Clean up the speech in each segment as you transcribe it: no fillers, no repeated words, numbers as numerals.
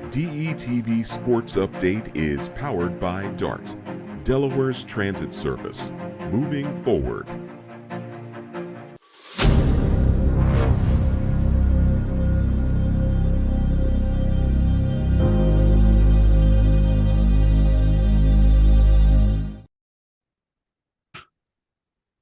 DETV Sports Update is powered by DART, Delaware's transit service. Moving forward.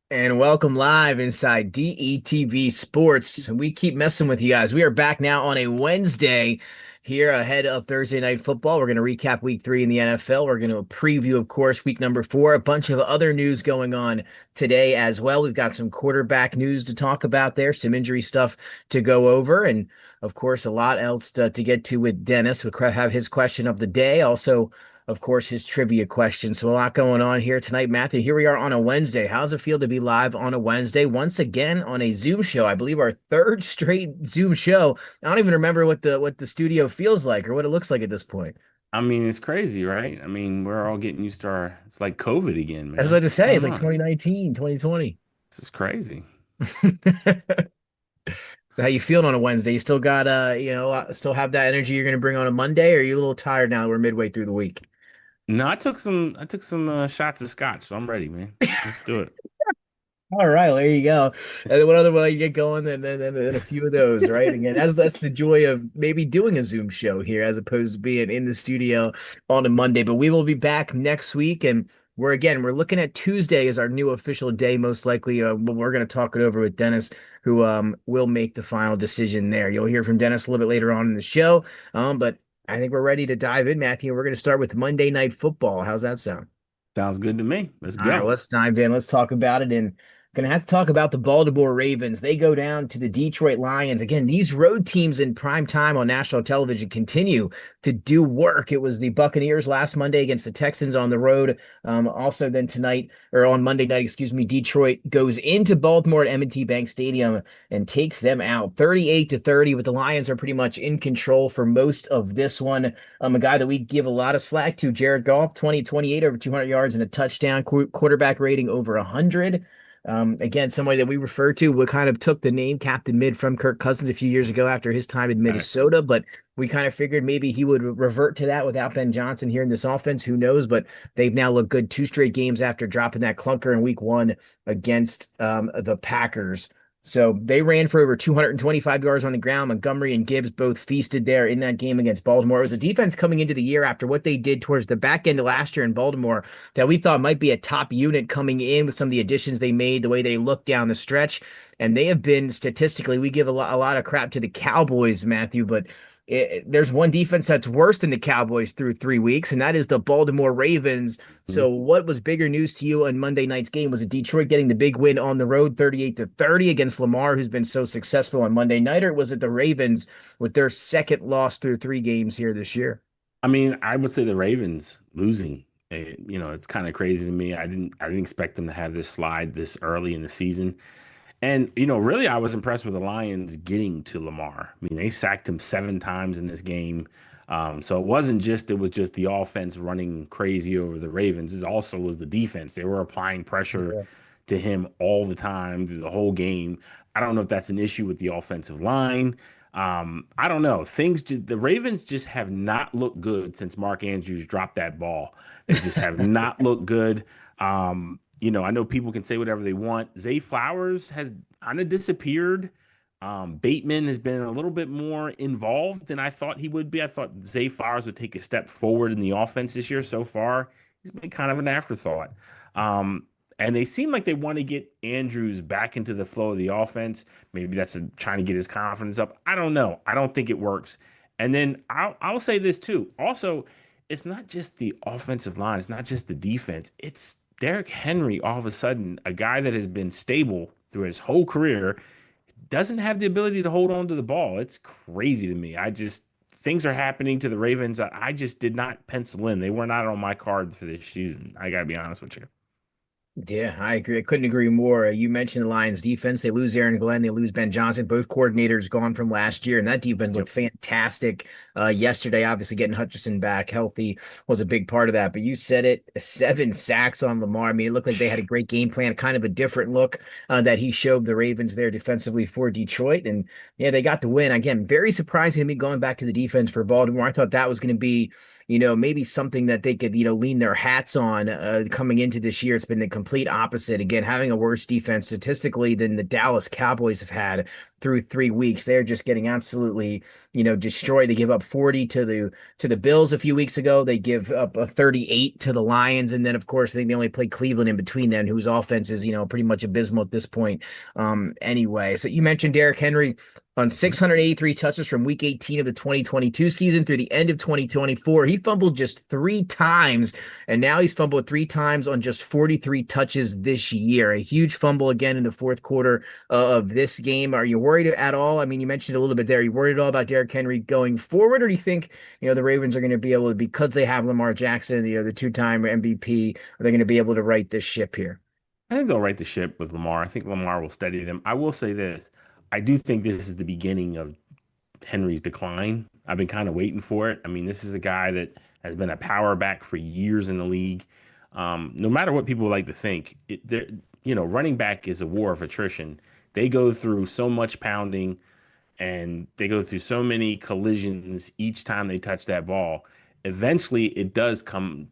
And welcome live inside DETV Sports. We keep messing with you guys. We are back now on a Wednesday here ahead of Thursday Night Football. We're going to recap week 3 in the NFL. We're going to preview, of course, week number 4. A bunch of other news going on today as well. We've got some quarterback news to talk about there, some injury stuff to go over, and, of course, a lot else to get to with Dennis. We'll have his question of the day. Also, of course, his trivia question. So a lot going on here tonight, Matthew. Here we are on a Wednesday. How's it feel to be live on a Wednesday? Once again on a Zoom show. I believe our third straight Zoom show. I don't even remember what the studio feels like or what it looks like at this point. I mean, it's crazy, right? I mean, we're all getting used to it's like COVID again, I was man. about to What's say, it's going like on? 2019, 2020. This is crazy. How you feeling on a Wednesday? You still got still have that energy you're gonna bring on a Monday, or are you a little tired now that we're midway through the week? No, I took some shots of scotch, so I'm ready, man. Let's do it. All right, there you go. And then what other way you get going, and a few of those, right? Again, that's the joy of maybe doing a Zoom show here as opposed to being in the studio on a Monday. But we will be back next week, and we're looking at Tuesday as our new official day, most likely. But we're going to talk it over with Dennis, who will make the final decision there. You'll hear from Dennis a little bit later on in the show. But I think we're ready to dive in, Matthew. We're going to start with Monday Night Football. How's that sound? Sounds good to me. Let's All right, go. let's dive in. Let's talk about it. And gonna have to talk about the Baltimore Ravens. They go down to the Detroit Lions. Again, these road teams in prime time on national television continue to do work. It was the Buccaneers last Monday against the Texans on the road. Also, then tonight, or on Monday night, excuse me, Detroit goes into Baltimore at M&T Bank Stadium and takes them out 38-30. With the Lions are pretty much in control for most of this one. A guy that we give a lot of slack to, Jared Goff, 2028 over 200 yards and a touchdown, quarterback rating over 100. Again, somebody that we refer to, we kind of took the name Captain Mid from Kirk Cousins a few years ago after his time in Facts. Minnesota, but we kind of figured maybe he would revert to that without Ben Johnson here in this offense. Who knows? But they've now looked good 2 straight games after dropping that clunker in week 1 against the Packers. So they ran for over 225 yards on the ground. Montgomery and Gibbs both feasted there in that game against Baltimore. It was a defense coming into the year after what they did towards the back end of last year in Baltimore that we thought might be a top unit coming in with some of the additions they made, the way they look down the stretch. And they have been statistically, we give a lot of crap to the Cowboys, Matthew, but there's one defense that's worse than the Cowboys through 3 weeks, and that is the Baltimore Ravens. So, Mhm. what was bigger news to you on Monday night's game? Was it Detroit getting the big win on the road, 38-30 against Lamar, who's been so successful on Monday night, or was it the Ravens with their second loss through 3 games here this year? I mean, I would say the Ravens losing. It's kind of crazy to me. I didn't expect them to have this slide this early in the season. And, really, I was impressed with the Lions getting to Lamar. I mean, they sacked him 7 times in this game. So it was just the offense running crazy over the Ravens. It also was the defense. They were applying pressure Yeah. to him all the time through the whole game. I don't know if that's an issue with the offensive line. I don't know. The Ravens just have not looked good since Mark Andrews dropped that ball. They just have not looked good. I know people can say whatever they want. Zay Flowers has kind of disappeared. Bateman has been a little bit more involved than I thought he would be. I thought Zay Flowers would take a step forward in the offense this year. So far, he's been kind of an afterthought. Um, and they seem like they want to get Andrews back into the flow of the offense. Maybe that's trying to get his confidence up. I don't know. I don't think it works. And then I'll say this too. Also, it's not just the offensive line. It's not just the defense. It's Derrick Henry, all of a sudden, a guy that has been stable through his whole career, doesn't have the ability to hold on to the ball. It's crazy to me. Things are happening to the Ravens that I just did not pencil in. They were not on my card for this season. I got to be honest with you. Yeah, I agree. I couldn't agree more. You mentioned the Lions defense. They lose Aaron Glenn. They lose Ben Johnson. Both coordinators gone from last year, and that defense Yep. looked fantastic yesterday. Obviously, getting Hutchinson back healthy was a big part of that. But you said it, 7 sacks on Lamar. I mean, it looked like they had a great game plan, kind of a different look that he showed the Ravens there defensively for Detroit. And yeah, they got the win. Again, very surprising to me going back to the defense for Baltimore. I thought that was going to be maybe something that they could, lean their hats on coming into this year. It's been the complete opposite. Again, having a worse defense statistically than the Dallas Cowboys have had through 3 weeks. They're just getting absolutely, destroyed. They give up 40 to the Bills a few weeks ago. They give up a 38 to the Lions. And then, of course, I think they only played Cleveland in between then, whose offense is, pretty much abysmal at this point. Anyway, so you mentioned Derrick Henry on 683 touches from week 18 of the 2022 season through the end of 2024. He fumbled just 3 times, and now he's fumbled 3 times on just 43 touches this year. A huge fumble again in the fourth quarter of this game. Are you worried at all? I mean, you mentioned a little bit there. Are you worried at all about Derrick Henry going forward, or do you think, the Ravens are going to be able to, because they have Lamar Jackson, the two-time MVP, are they going to be able to right this ship here? I think they'll right the ship with Lamar. I think Lamar will steady them. I will say this. I do think this is the beginning of Henry's decline. I've been kind of waiting for it. I mean, this is a guy that has been a power back for years in the league. No matter what people like to think, running back is a war of attrition. They go through so much pounding and they go through so many collisions each time they touch that ball. Eventually, it does come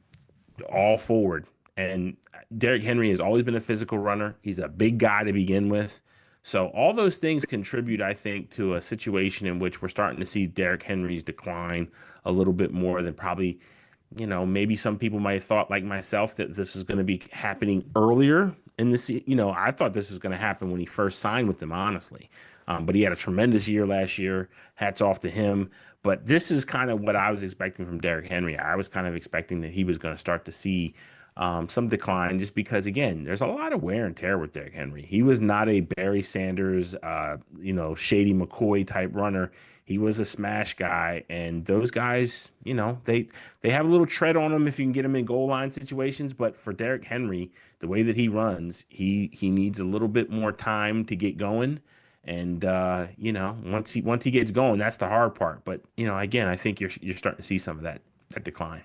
all forward. And Derrick Henry has always been a physical runner. He's a big guy to begin with. So all those things contribute, I think, to a situation in which we're starting to see Derrick Henry's decline a little bit more than probably, maybe some people might have thought, like myself, that this is going to be happening earlier in the season. I thought this was going to happen when he first signed with them, honestly. But he had a tremendous year last year. Hats off to him. But this is kind of what I was expecting from Derrick Henry. I was kind of expecting that he was going to start to see some decline just because, again, there's a lot of wear and tear with Derrick Henry. He was not a Barry Sanders, Shady McCoy type runner. He was a smash guy, and those guys, they have a little tread on them if you can get them in goal line situations. But for Derrick Henry, the way that he runs, he needs a little bit more time to get going. And once he gets going, that's the hard part. But again, I think you're starting to see some of that decline.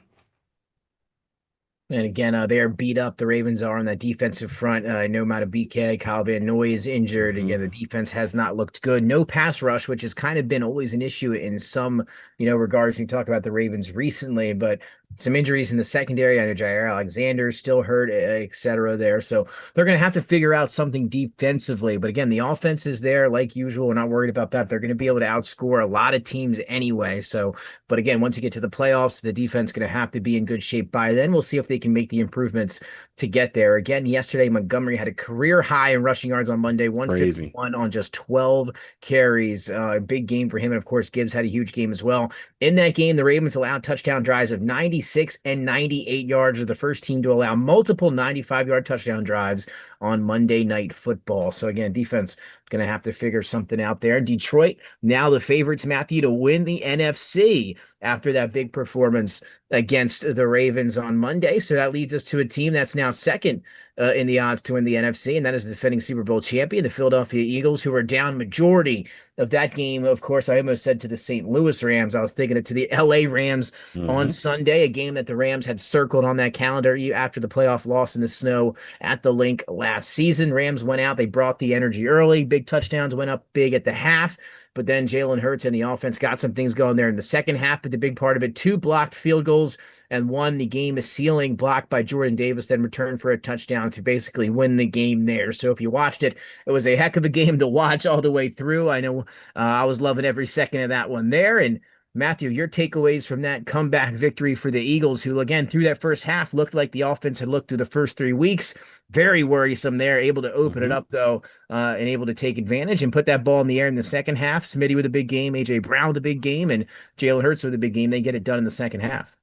And again, they are beat up. The Ravens are on that defensive front. No amount of BK. Kyle Van Noy is injured. Hmm. Again, the defense has not looked good. No pass rush, which has kind of been always an issue in some, regards. We talked about the Ravens recently, but some injuries in the secondary. I know Jair Alexander still hurt, et cetera, there. So they're going to have to figure out something defensively. But again, the offense is there like usual. We're not worried about that. They're going to be able to outscore a lot of teams anyway. So, but again, once you get to the playoffs, the defense is going to have to be in good shape by then. We'll see if they can make the improvements to get there. Again, yesterday, Montgomery had a career high in rushing yards on Monday, Crazy. 151 on just 12 carries. A big game for him. And of course, Gibbs had a huge game as well. In that game, the Ravens allowed touchdown drives of 96 and 98 yards. Are the first team to allow multiple 95-yard touchdown drives on Monday Night Football. So again, defense going to have to figure something out there. Detroit, now the favorites, Matthew, to win the NFC after that big performance against the Ravens on Monday. So that leads us to a team that's now second in the odds to win the NFC, and that is the defending Super Bowl champion, the Philadelphia Eagles, who are down majority of that game. Of course, I almost said to the St. Louis Rams. I was thinking it to the LA Rams on Hmm. Sunday, a game that the Rams had circled on that calendar after the playoff loss in the snow at the Link last season. Rams went out, they brought the energy early, big touchdowns, went up big at the half, but then Jalen Hurts and the offense got some things going there in the second half. But the big part of it, 2 blocked field goals and one, the game is sealing blocked by Jordan Davis, then returned for a touchdown to basically win the game there. So if you watched it, it was a heck of a game to watch all the way through. I know I was loving every second of that one there. And Matthew, your takeaways from that comeback victory for the Eagles, who again through that first half looked like the offense had looked through the first 3 weeks. Very worrisome there, able to open it Hmm. up though, and able to take advantage and put that ball in the air in the second half. Smitty with a big game, AJ Brown with a big game, and Jalen Hurts with a big game. They get it done in the second half.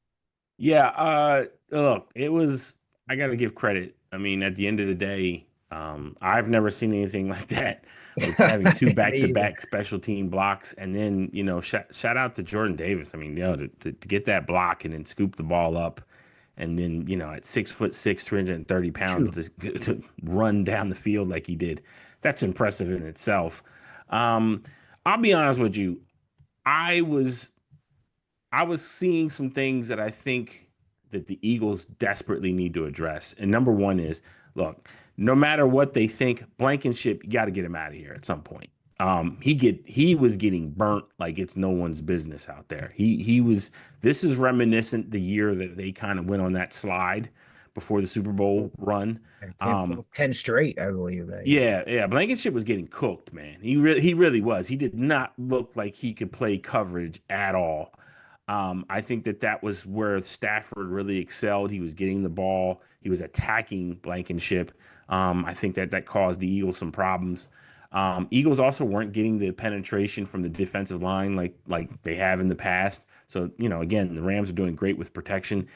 Yeah, look, I got to give credit. I mean, at the end of the day, I've never seen anything like that with having two Me either. back-to-back special team blocks. And then, shout out to Jordan Davis. I mean, to get that block and then scoop the ball up And then, at 6'6", 330 pounds, Phew. to run down the field like he did, that's impressive in itself. Um, I'll be honest with you. I was I was seeing some things that I think that the Eagles desperately need to address. And number one is, look, no matter what they think, Blankenship, you got to get him out of here at some point. He was getting burnt like it's no one's business out there. He was. This is reminiscent the year that they kind of went on that slide before the Super Bowl run. And 10, Um, 10 straight, I believe that year. yeah. Blankenship was getting cooked, man. He really was. He did not look like he could play coverage at all. I think that was where Stafford really excelled. He was getting the ball. He was attacking Blankenship. I think that caused the Eagles some problems. Eagles also weren't getting the penetration from the defensive line like they have in the past. So, again, the Rams are doing great with protection.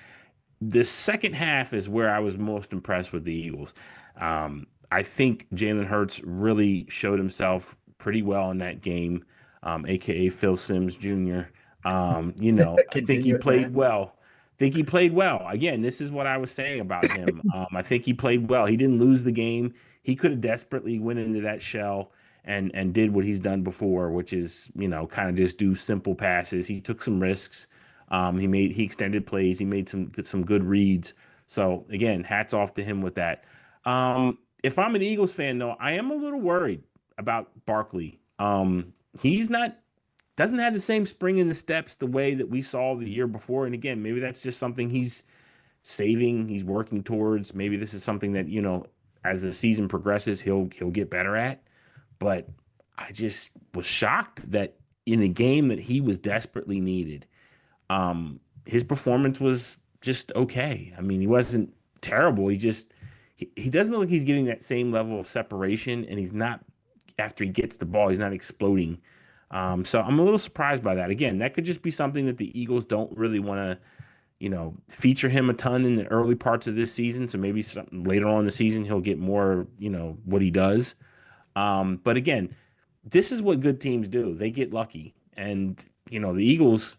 The second half is where I was most impressed with the Eagles. I think Jalen Hurts really showed himself pretty well in that game, aka Phil Simms Jr. I think he Continue with played that. well. Think he played well. Again, this is what I was saying about him. I think he played well. He didn't lose the game. He could have desperately went into that shell and did what he's done before, which is, kind of just do simple passes. He took some risks. He extended plays. He made some good reads. So again, hats off to him with that. If I'm an Eagles fan though, I am a little worried about Barkley. He's not doesn't have the same spring in the steps the way that we saw the year before. And again, maybe that's just something he's saving, he's working towards. Maybe this is something that, as the season progresses, he'll get better at. But I just was shocked that in a game that he was desperately needed, his performance was just okay. I mean, he wasn't terrible. He doesn't look like he's getting that same level of separation, and he's not after he gets the ball, he's not exploding. So I'm a little surprised by that. Again, that could just be something that the Eagles don't really want to, feature him a ton in the early parts of this season. So maybe something later on in the season he'll get more, what he does. But again, this is what good teams do. They get lucky, and the Eagles,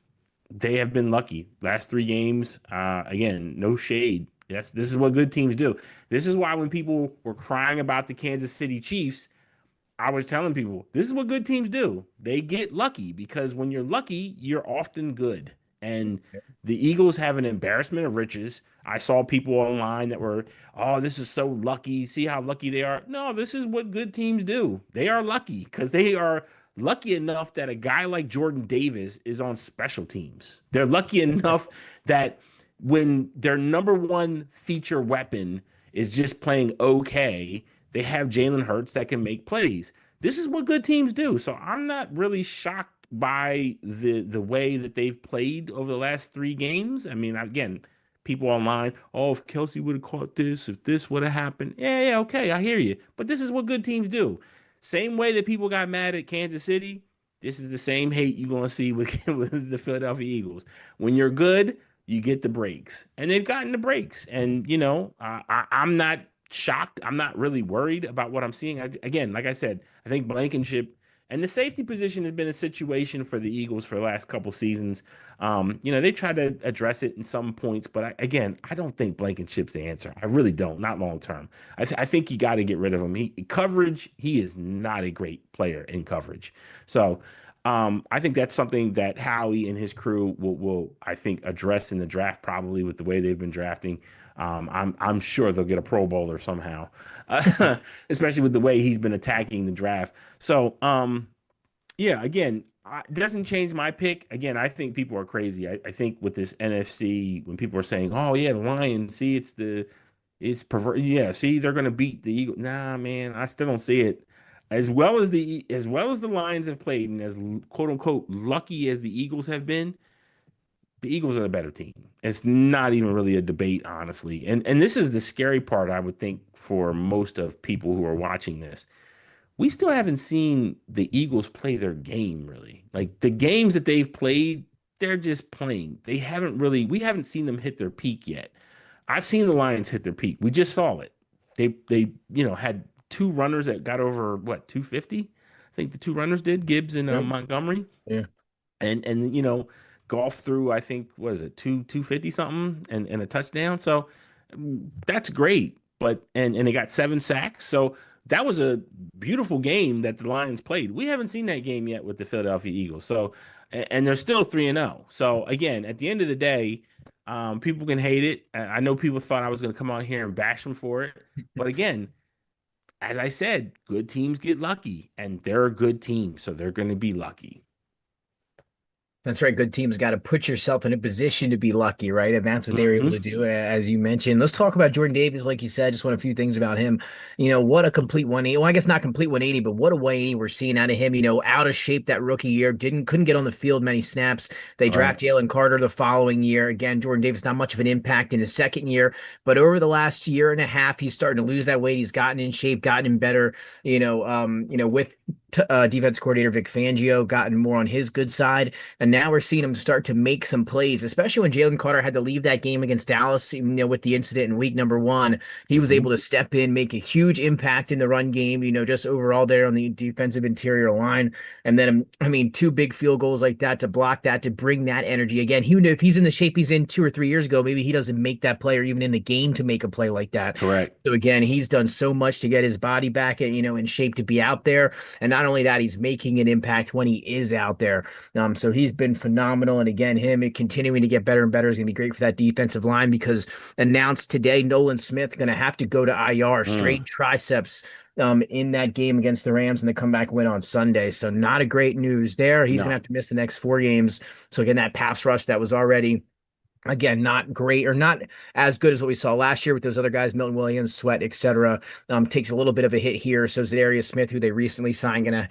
they have been lucky. Last three games, again, no shade. Yes, this is what good teams do. This is why when people were crying about the Kansas City Chiefs, I was telling people this is what good teams do. They get lucky because when you're lucky, you're often good. And the Eagles have an embarrassment of riches. I saw people online that were, oh, this is so lucky. See how lucky they are. No, this is what good teams do. They are lucky because they are lucky enough that a guy like Jordan Davis is on special teams. They're lucky enough that when their number one feature weapon is just playing okay, they have Jalen Hurts that can make plays. This is what good teams do. So I'm not really shocked by the way that they've played over the last three games. I mean, again, people online, oh, if Kelsey would have caught this, if this would have happened, yeah, okay, I hear you. But this is what good teams do. Same way that people got mad at Kansas City, this is the same hate you're going to see with the Philadelphia Eagles. When you're good, you get the breaks, and they've gotten the breaks. And I'm not shocked. I'm not really worried about what I'm seeing. Again, like I said, I think Blankenship and the safety position has been a situation for the Eagles for the last couple seasons. They tried to address it in some points, but I don't think Blankenship's the answer. I really don't. Not long term. I think you got to get rid of him. He is not a great player in coverage. So I think that's something that Howie and his crew will I think address in the draft, probably with the way they've been drafting. I'm sure they'll get a Pro Bowler somehow, especially with the way he's been attacking the draft. So, yeah, again, it doesn't change my pick. Again, I think people are crazy. I think with this NFC, when people are saying, "Oh yeah, the Lions," see, it's pervert. Yeah, see, they're gonna beat the Eagles. Nah, man, I still don't see it. As well as the Lions have played, and as quote unquote lucky as the Eagles have been, the Eagles are the better team. It's not even really a debate, honestly. And this is the scary part, I would think, for most of people who are watching this. We still haven't seen the Eagles play their game, really. Like the games that they've played, they're just playing. We haven't seen them hit their peak yet. I've seen the Lions hit their peak. We just saw it. They had two runners that got over what, 250? I think the two runners did, Gibbs and Yep. Montgomery. Yeah. And golf through, I think, what is it, 250 something and a touchdown. So that's great. But and they got 7 sacks. So that was a beautiful game that the Lions played. We haven't seen that game yet with the Philadelphia Eagles. So and they're still 3-0. So again, at the end of the day, people can hate it. I know people thought I was going to come out here and bash them for it. But again, as I said, good teams get lucky, and they're a good team, so they're going to be lucky. That's right. Good teams got to put yourself in a position to be lucky, right? And that's what they were able to do, as you mentioned. Let's talk about Jordan Davis, like you said. Just want a few things about him. What a complete 180. Well, I guess not complete 180, but what a 180 we're seeing out of him. Out of shape that rookie year, couldn't get on the field many snaps. They draft Jalen Carter the following year. Again, Jordan Davis not much of an impact in his second year, but over the last year and a half, he's starting to lose that weight. He's gotten in shape, gotten in better. With defense coordinator Vic Fangio, gotten more on his good side. And now we're seeing him start to make some plays, especially when Jalen Carter had to leave that game against Dallas, with the incident in week number 1. He was able to step in, make a huge impact in the run game, just overall there on the defensive interior line. And then, 2 big field goals like that to block that, to bring that energy. Again, he knew if he's in the shape he's in 2 or 3 years ago, maybe he doesn't make that play or even in the game to make a play like that. Correct. So again, he's done so much to get his body back, in shape to be out there. And not only that, he's making an impact when he is out there. So he's been phenomenal. And again, him continuing to get better and better is going to be great for that defensive line, because announced today, Nolan Smith going to have to go to IR, strained triceps, in that game against the Rams, and the comeback win on Sunday. So not a great news there. He's going to have to miss the next 4 games. So again, that pass rush that was already, again, not great, or not as good as what we saw last year with those other guys, Milton Williams, Sweat, etc. Takes a little bit of a hit here. So Zadarius Smith, who they recently signed, gonna,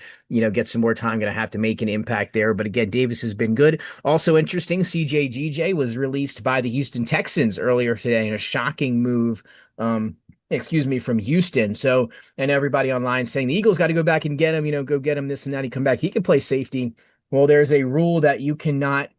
get some more time, gonna have to make an impact there. But again, Davis has been good. Also interesting, CJ was released by the Houston Texans earlier today in a shocking move. From Houston. So, and everybody online saying the Eagles got to go back and get him, go get him this and that. He come back. He can play safety. Well, there's a rule that you cannot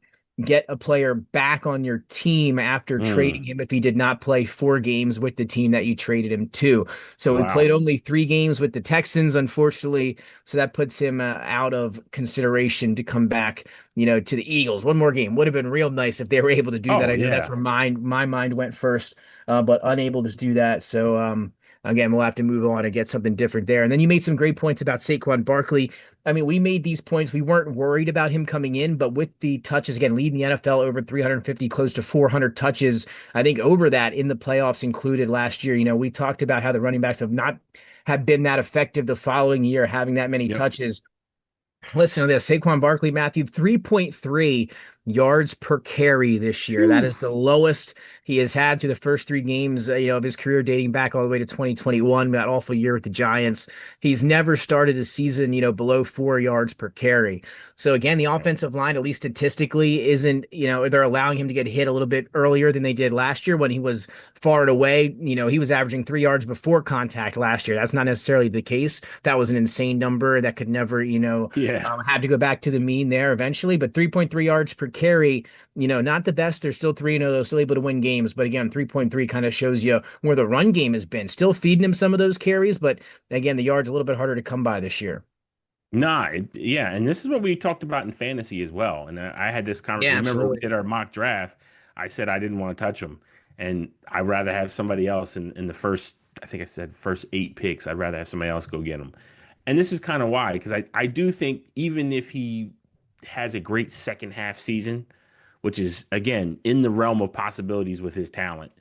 get a player back on your team after trading him if he did not play 4 games with the team that you traded him to. So he played only 3 games with the Texans, unfortunately. So that puts him out of consideration to come back, to the Eagles. 1 more game would have been real nice if they were able to do that. I know that's where my mind went first, but unable to do that. So again, we'll have to move on and get something different there. And then you made some great points about Saquon Barkley. We made these points. We weren't worried about him coming in, but with the touches, again, leading the NFL over 350, close to 400 touches, I think over that in the playoffs included last year. We talked about how the running backs have been that effective the following year, having that many touches. Listen to this. Saquon Barkley, Matthew, 3.3 yards per carry this year. That is the lowest he has had through the first 3 games, of his career, dating back all the way to 2021, that awful year with the Giants. He's never started a season, below 4 yards per carry. So again, the offensive line, at least statistically, isn't, they're allowing him to get hit a little bit earlier than they did last year when he was far and away. He was averaging 3 yards before contact last year. That's not necessarily the case. That was an insane number that could never, have to go back to the mean there eventually. But 3.3 yards per carry, not the best. They're still 3-0, still able to win games. But again, 3.3 kind of shows you where the run game has been. Still feeding him some of those carries, but again, the yards a little bit harder to come by this year. And this is what we talked about in fantasy as well. And I had this conversation. Remember, we did our mock draft. I said I didn't want to touch him, and I'd rather have somebody else in the first. I think I said first 8 picks. I'd rather have somebody else go get him. And this is kind of why, because I do think even if he has a great second half season, which is, again, in the realm of possibilities with his talent,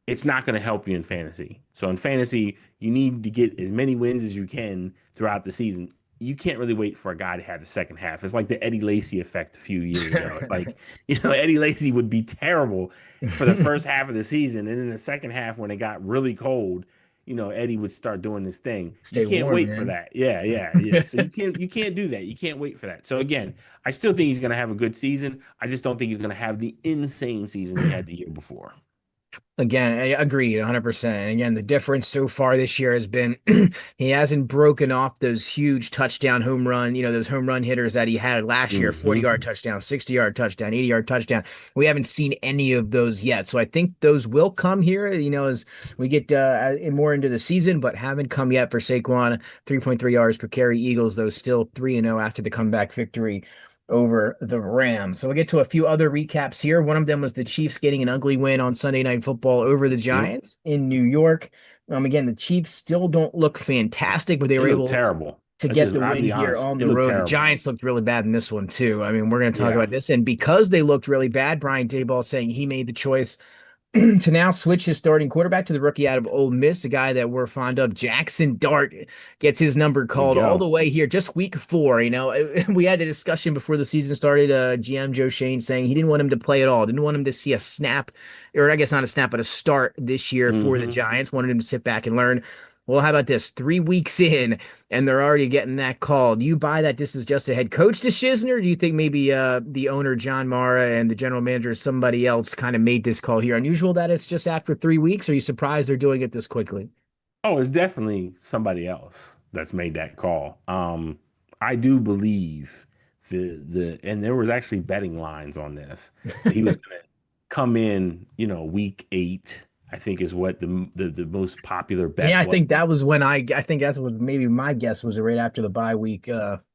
it's not going to help you in fantasy. So in fantasy, you need to get as many wins as you can throughout the season. You can't really wait for a guy to have the second half. It's like the Eddie Lacy effect a few years ago. It's like, Eddie Lacy would be terrible for the first half of the season. And in the second half, when it got really cold, Eddie would start doing this thing. You can't wait for that. Yeah. So you can't do that. You can't wait for that. So again, I still think he's going to have a good season. I just don't think he's going to have the insane season he had the year before. Again, I agree 100%. And again, the difference so far this year has been he hasn't broken off those huge touchdown home run, those home run hitters that he had last year, 40-yard touchdown, 60-yard touchdown, 80-yard touchdown. We haven't seen any of those yet. So I think those will come here, as we get more into the season, but haven't come yet for Saquon. 3.3 yards per carry. Eagles, though, still 3-0 after the comeback victory over the Rams. So we'll get to a few other recaps here. One of them was the Chiefs getting an ugly win on Sunday Night Football over the Yep. Giants in New York. Again, the Chiefs still don't look fantastic, but they It were looked able terrible. to Let's get just, the I'll win be here honest. on It the looked road. The terrible. Giants looked really bad in this one too. I mean, we're going to talk Yeah. about this. And because they looked really bad, Brian Daboll saying he made the choice to now switch his starting quarterback to the rookie out of Ole Miss, a guy that we're fond of. Jackson Dart gets his number There you called all go. the way here, just week 4. We had a discussion before the season started. GM Joe Shane saying he didn't want him to play at all, didn't want him to see a snap, or I guess not a snap, but a start this year for the Hmm. Giants. Wanted him to sit back and learn. Well, how about this? 3 weeks in, and they're already getting that call. Do you buy that this is just a head coach decision, or do you think maybe the owner, John Mara, and the general manager, somebody else, kind of made this call here? Unusual that it's just after 3 weeks. Are you surprised they're doing it this quickly? Oh, it's definitely somebody else that's made that call. I do believe and there was actually betting lines on this that he was going to come in, week 8. I think is what the most popular Yeah, bet I was. think that was when I think that's what maybe my guess was right after the bye week,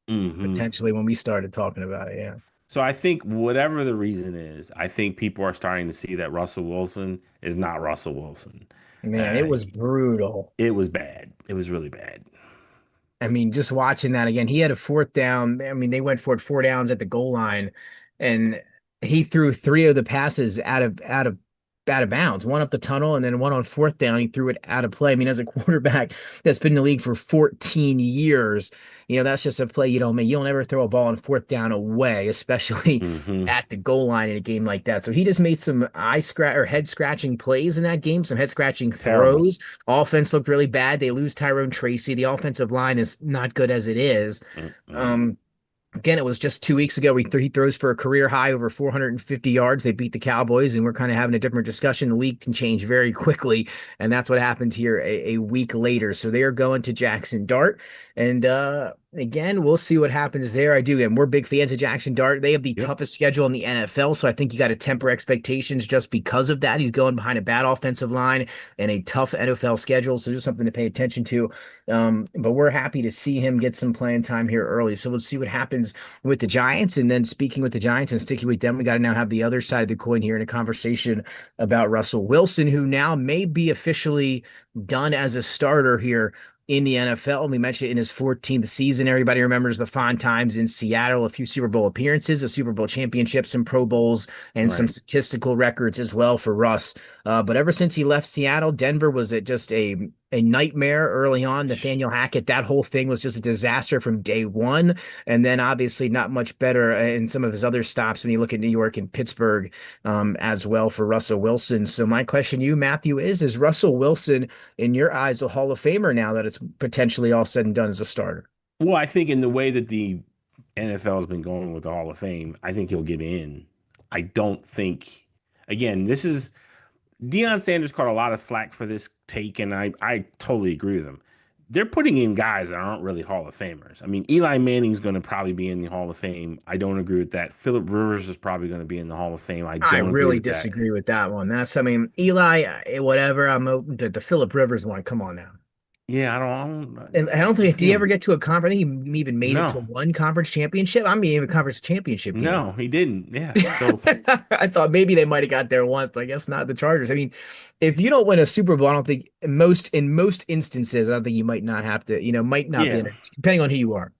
Hmm. potentially when we started talking about it. Yeah. So I think whatever the reason is, I think people are starting to see that Russell Wilson is not Russell Wilson. Man, it Uh, was brutal. it was bad. It was really bad. I mean, just watching that again, he had a fourth down. I mean, they went for it 4 downs at the goal line, and he threw 3 of the passes out of bounds, one up the tunnel, and then one on fourth down. He threw it out of play. I mean, as a quarterback that's been in the league for 14 years, that's just a play you don't make. You don't ever throw a ball on fourth down away, especially Hmm. at the goal line in a game like that. So he just made some eye scratch or head scratching plays in that game, some head scratching Terrible. throws. Offense looked really bad. They lose Tyrone Tracy. The offensive line is not good as it is. Mm-mm. Um, Again, it was just 2 weeks ago. He throws for a career high over 450 yards. They beat the Cowboys, and we're kind of having a different discussion. The league can change very quickly, and that's what happened here a week later. So they are going to Jackson Dart, and again, we'll see what happens there. I do, and we're big fans of Jackson Dart. They have the Yep. toughest schedule in the NFL, so I think you got to temper expectations just because of that. He's going behind a bad offensive line and a tough NFL schedule, so just something to pay attention to. But we're happy to see him get some playing time here early. So we'll see what happens with the Giants. And then speaking with the Giants and sticking with them, we got to now have the other side of the coin here in a conversation about Russell Wilson, who now may be officially done as a starter here in the NFL. We mentioned it in his 14th season. Everybody remembers the fond times in Seattle, a few Super Bowl appearances, a Super Bowl championship, some Pro Bowls, and some Right. statistical records as well for Russ. But ever since he left Seattle, Denver was just a nightmare early on. Nathaniel Hackett, that whole thing was just a disaster from day one. And then obviously not much better in some of his other stops when you look at New York and Pittsburgh as well for Russell Wilson. So my question to you, Matthew, is Russell Wilson, in your eyes, a Hall of Famer now that it's potentially all said and done as a starter? Well, I think in the way that the NFL has been going with the Hall of Fame, I think he'll get in. I don't think, again, this is Deion Sanders caught a lot of flack for this take, and I totally agree with him. They're putting in guys that aren't really Hall of Famers. I mean, Eli Manning's going to probably be in the Hall of Fame. I don't agree with that. Philip Rivers is probably going to be in the Hall of Fame. I I don't agree really with that. disagree with that one. I mean, Eli, whatever. I'm open to the Philip Rivers one. Come on now. Yeah, And I I don't can think, see did he ever him. get to a conference? I think he even made it to No, one conference championship. I mean, even a conference championship game. no, he didn't. Yeah. So I thought maybe they might have got there once, but I guess not the Chargers. I mean, if you don't win a Super Bowl, I don't think in most instances, I don't think you might not have to, might not be in yeah. it, depending on who you are.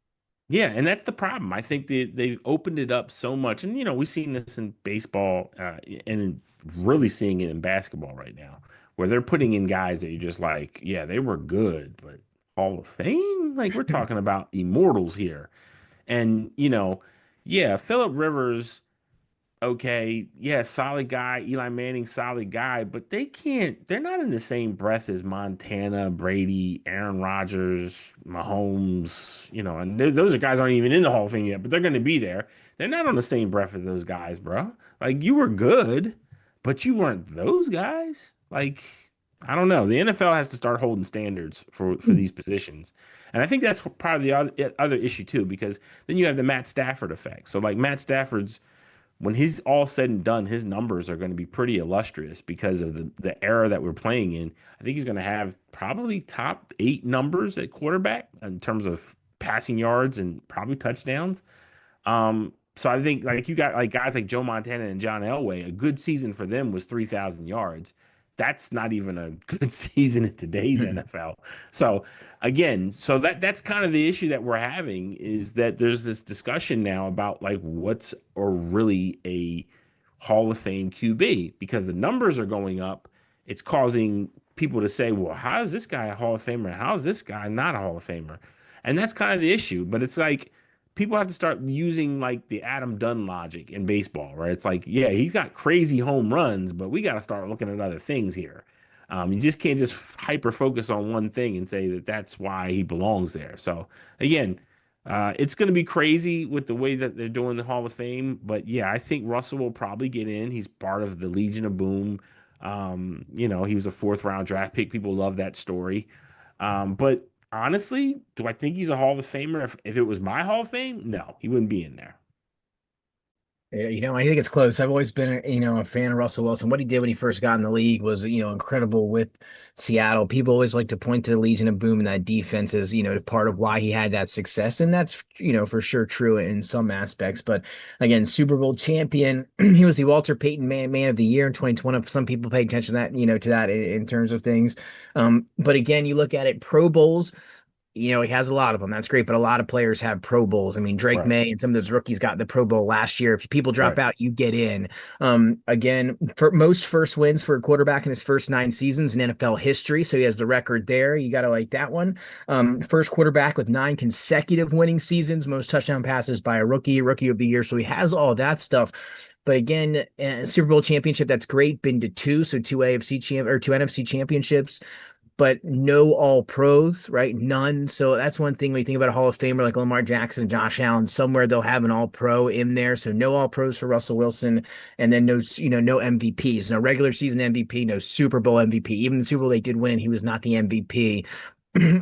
Yeah, and that's the problem. I think they've opened it up so much, and we've seen this in baseball, and really seeing it in basketball right now, where they're putting in guys that you're just like, yeah, they were good, but Hall of Fame, like we're talking about immortals here, and yeah, Philip Rivers, okay, yeah, solid guy. Eli Manning, solid guy, but they're not in the same breath as Montana, Brady, Aaron Rodgers, Mahomes, and those are guys aren't even in the Hall of Fame yet, but they're going to be there. They're not on the same breath as those guys, bro. Like, you were good, but you weren't those guys. Like, I don't know. The NFL has to start holding standards for these positions. And I think that's part of the other issue too, because then you have the Matt Stafford effect. So like Matt Stafford's when he's all said and done, his numbers are going to be pretty illustrious because of the era that we're playing in. I think he's going to have probably top 8 numbers at quarterback in terms of passing yards and probably touchdowns. So I think like you got like guys like Joe Montana and John Elway, a good season for them was 3,000 yards. That's not even a good season in today's NFL. So again, so that's kind of the issue that we're having is that there's this discussion now about like what's or really a Hall of Fame QB because the numbers are going up. It's causing people to say, well, how is this guy a Hall of Famer? How is this guy not a Hall of Famer? And that's kind of the issue. But it's like people have to start using like the Adam Dunn logic in baseball, right? It's like, yeah, he's got crazy home runs, but we got to start looking at other things here. You just can't just hyper focus on one thing and say that that's why he belongs there. So again, it's going to be crazy with the way that they're doing the Hall of Fame, but yeah, I think Russell will probably get in. He's part of the Legion of Boom. He was a fourth round draft pick. People love that story. But honestly, do I think he's a Hall of Famer? If it was my Hall of Fame, no, he wouldn't be in there. Yeah, I think it's close. I've always been, a fan of Russell Wilson. What he did when he first got in the league was, incredible with Seattle. People always like to point to the Legion of Boom and that defense as, part of why he had that success. And that's, for sure true in some aspects. But again, Super Bowl champion, he was the Walter Payton man of the year in 2020. Some people pay attention to that, to that in terms of things. But again, you look at it, Pro Bowls. He has a lot of them. That's great, but a lot of players have Pro Bowls. I mean, Drake Right, May and some of those rookies got the Pro Bowl last year. If people drop right. out, you get in. Again, for most first wins for a quarterback in his first 9 seasons in NFL history, so he has the record there. You got to like that one. First quarterback with 9 consecutive winning seasons, most touchdown passes by a rookie of the year. So he has all that stuff. But again, Super Bowl championship, that's great. Been to two, so two NFC championships, but no all pros, right? None. So that's one thing when you think about a Hall of Famer like Lamar Jackson, Josh Allen, somewhere they'll have an all pro in there. So no all pros for Russell Wilson, and then no MVPs, no regular season MVP, no Super Bowl MVP. Even the Super Bowl they did win, he was not the MVP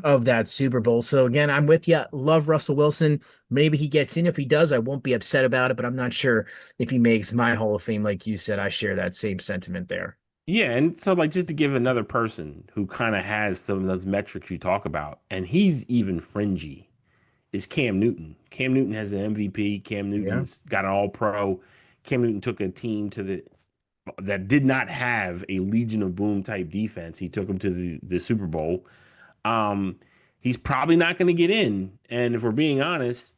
of that Super Bowl. So again, I'm with you. Love Russell Wilson. Maybe he gets in. If he does, I won't be upset about it, but I'm not sure if he makes my Hall of Fame. Like you said, I share that same sentiment there. Yeah, and so like just to give another person who kind of has some of those metrics you talk about, and he's even fringy, is Cam Newton. Cam Newton has an MVP. Cam Yeah. Newton's got an All Pro. Cam Newton took a team to the that did not have a Legion of Boom type defense. He took them to the Super Bowl. Um, he's probably not going to get in. And if we're being honest,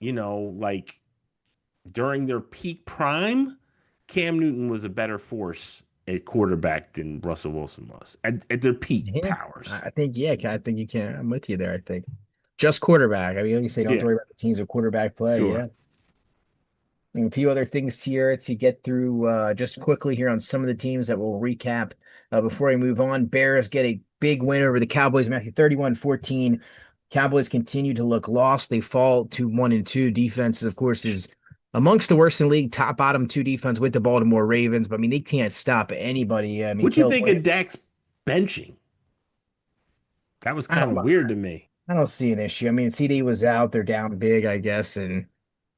like during their peak prime, Cam Newton was a better force at quarterback than Russell Wilson was at their peak Yeah, powers. I think yeah, I think you can. I'm with you there. I think just quarterback. I mean, like you say, don't have to Yeah, worry about the teams of quarterback play. sure. Yeah, and a few other things here to get through just quickly here on some of the teams that we'll recap before we move on. Bears get a big win over the Cowboys, Matthew 31-14. Cowboys continue to look lost. They fall to 1-2. Defense, of course, is amongst the worst in the league. Top bottom two defense with the Baltimore Ravens. But I mean, they can't stop anybody. I mean, What you Caleb think of Williams. Dak's benching? That was I kind don't, of weird to me. I don't see an issue. I mean, CD was out. They're down big, I guess, and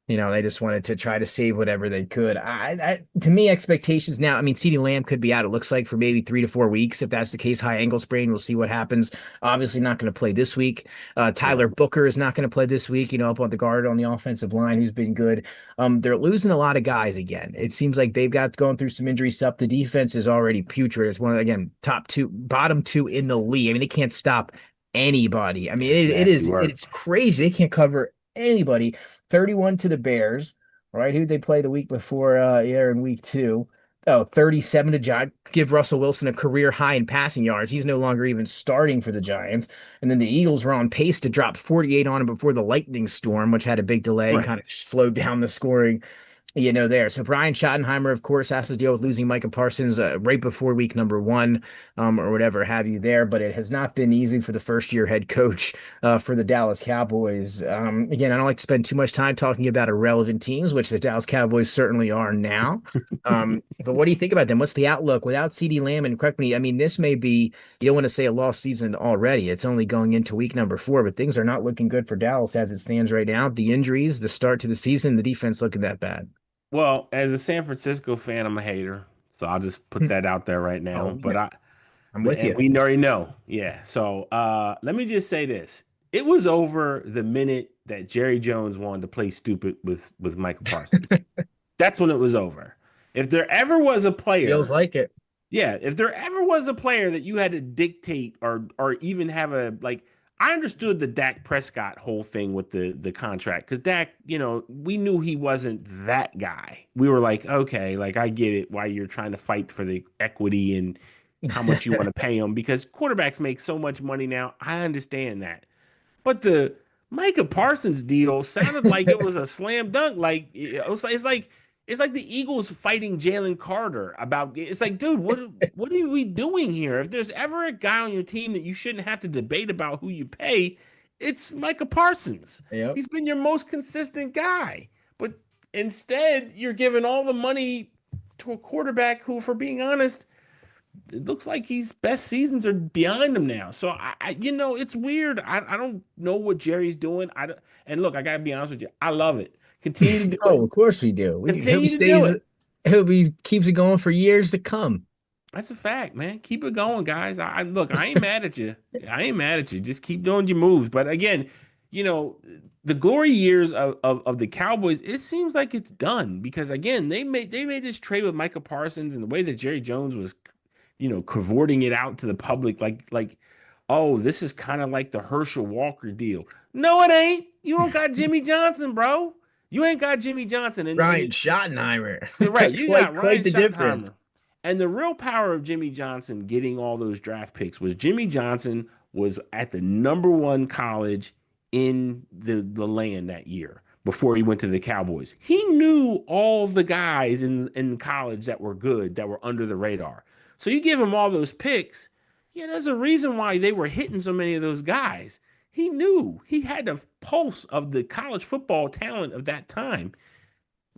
they just wanted to try to save whatever they could. To me, expectations now. I mean, CeeDee Lamb could be out. It looks like for maybe 3 to 4 weeks. If that's the case, high ankle sprain. We'll see what happens. Obviously, not going to play this week. Tyler Right. Booker is not going to play this week. Up on the guard on the offensive line, who's been good. They're losing a lot of guys again. It seems like they've got going through some injury stuff. The defense is already putrid. It's one of again top two, bottom two in the league. I mean, they can't stop anybody. I mean, It's it nasty is work. it's crazy. They can't cover anybody. 31 to the Bears, right? Who they play the week before yeah, in week two. Oh, 37 to Giants. Give Russell Wilson a career high in passing yards. He's no longer even starting for the Giants. And then the Eagles were on pace to drop 48 on him before the lightning storm, which had a big delay and Right. kind of slowed down the scoring there. So Brian Schottenheimer, of course, has to deal with losing Micah Parsons right before week number one, or whatever have you there. But it has not been easy for the first-year head coach for the Dallas Cowboys. Again, I don't like to spend too much time talking about irrelevant teams, which the Dallas Cowboys certainly are now. But what do you think about them? What's the outlook without CeeDee Lamb? And correct me, I mean, this may be, you don't want to say a lost season already. It's only going into week number 4, but things are not looking good for Dallas as it stands right now. The injuries, the start to the season, the defense looking that bad. Well, as a San Francisco fan, I'm a hater, so I'll just put that out there right Oh, now. yeah, I'm with And you. we already know, yeah. So let me just say this: It was over the minute that Jerry Jones wanted to play stupid with Michael Parsons. That's when it was over. If there ever was a Feels player, like it. yeah, if there ever was a player that you had to dictate or even have a like, I understood the Dak Prescott whole thing with the contract because Dak, we knew he wasn't that guy. We were like, okay, like I get it why you're trying to fight for the equity and how much you want to pay him because quarterbacks make so much money now. I understand that. But the Micah Parsons deal sounded like it was a slam dunk. Like it's like the Eagles fighting Jalen Carter about. It's like, dude, what are we doing here? If there's ever a guy on your team that you shouldn't have to debate about who you pay, it's Micah Parsons. Yep. He's been your most consistent guy, but instead you're giving all the money to a quarterback who, for being honest, it looks like he's best seasons are behind him now. So it's weird. I don't know what Jerry's doing. And look, I gotta be honest with you. I love it. Continue to do it. Oh, of course we do. Continue to do it. Keeps it going for years to come. That's a fact, man. Keep it going, guys. Look, I ain't mad at you. I ain't mad at you. Just keep doing your moves. But again, the glory years of the Cowboys, it seems like it's done because again, they made this trade with Micah Parsons and the way that Jerry Jones was cavorting it out to the public like, oh, this is kind of like the Herschel Walker deal. No, it ain't. You don't got Jimmy Johnson, bro. You ain't got Jimmy Johnson. Ryan Schottenheimer. Right, you got Ryan the Schottenheimer. difference. And the real power of Jimmy Johnson getting all those draft picks was Jimmy Johnson was at the number one college in the land that year before he went to the Cowboys. He knew all the guys in college that were good, that were under the radar. So you give him all those picks. Yeah, there's a reason why they were hitting so many of those guys. He knew he had the pulse of the college football talent of that time.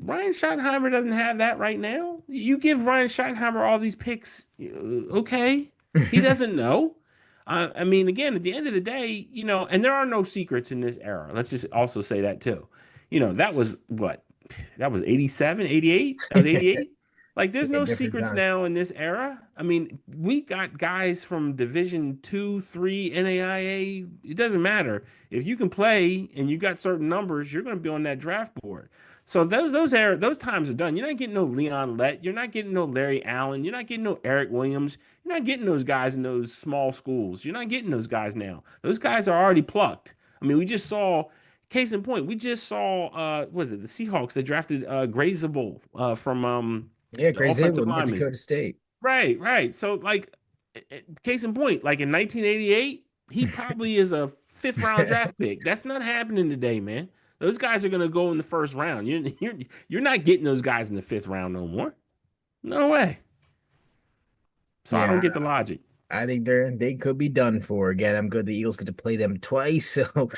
Ryan Schottenheimer doesn't have that right now. You give Ryan Schottenheimer all these picks, okay? He doesn't know. I mean, again, at the end of the day, and there are no secrets in this era. Let's just also say that too. That was what? That was 87, 88? That was 88? Like, there's no secrets now in this era. I mean, we got guys from Division 2, 3, NAIA. It doesn't matter. If you can play and you got certain numbers, you're going to be on that draft board. So those times are done. You're not getting no Leon Lett. You're not getting no Larry Allen. You're not getting no Eric Williams. You're not getting those guys in those small schools. You're not getting those guys now. Those guys are already plucked. I mean, we just saw, case in point, the Seahawks that drafted Gray Zabel from Gray Zabel with North Dakota State. Right. So, like, case in point, like in 1988, he probably is a fifth-round draft pick. That's not happening today, man. Those guys are going to go in the first round. You're not getting those guys in the fifth round no more. No way. So yeah, I don't get the logic. I think they could be done for. Again, I'm good the Eagles get to play them twice. So,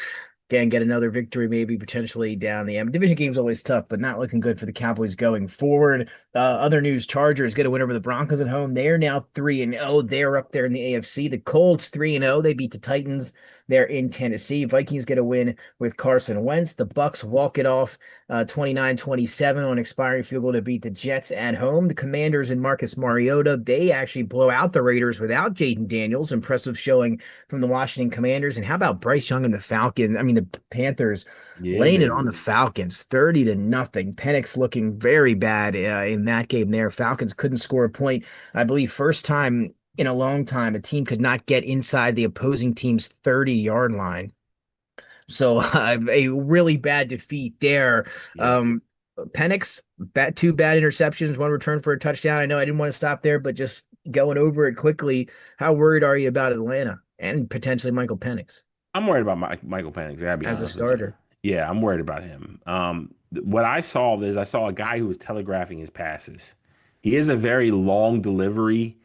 again, get another victory, maybe potentially down the end. Division game's always tough, but not looking good for the Cowboys going forward. Other news, Chargers get a win over the Broncos at home. They're now 3-0. They're up there in the AFC. The Colts 3-0. They beat the Titans. They're in Tennessee. Vikings get a win with Carson Wentz. The Bucks walk it off 29-27 on expiring field goal to beat the Jets at home. The Commanders and Marcus Mariota, they actually blow out the Raiders without Jaden Daniels. Impressive showing from the Washington Commanders. And how about Bryce Young and the Falcons? I mean, the Panthers laying it on the Falcons 30-0. Penix looking very bad in that game there. Falcons couldn't score a point. I believe first time in a long time a team could not get inside the opposing team's 30-yard line. So a really bad defeat there. Yeah. Penix, two bad interceptions, one return for a touchdown. I know I didn't want to stop there, but just going over it quickly, how worried are you about Atlanta and potentially Michael Penix? I'm worried about Michael Penix. I gotta be honest as a starter. Yeah, I'm worried about him. What I saw a guy who was telegraphing his passes. He is a very long delivery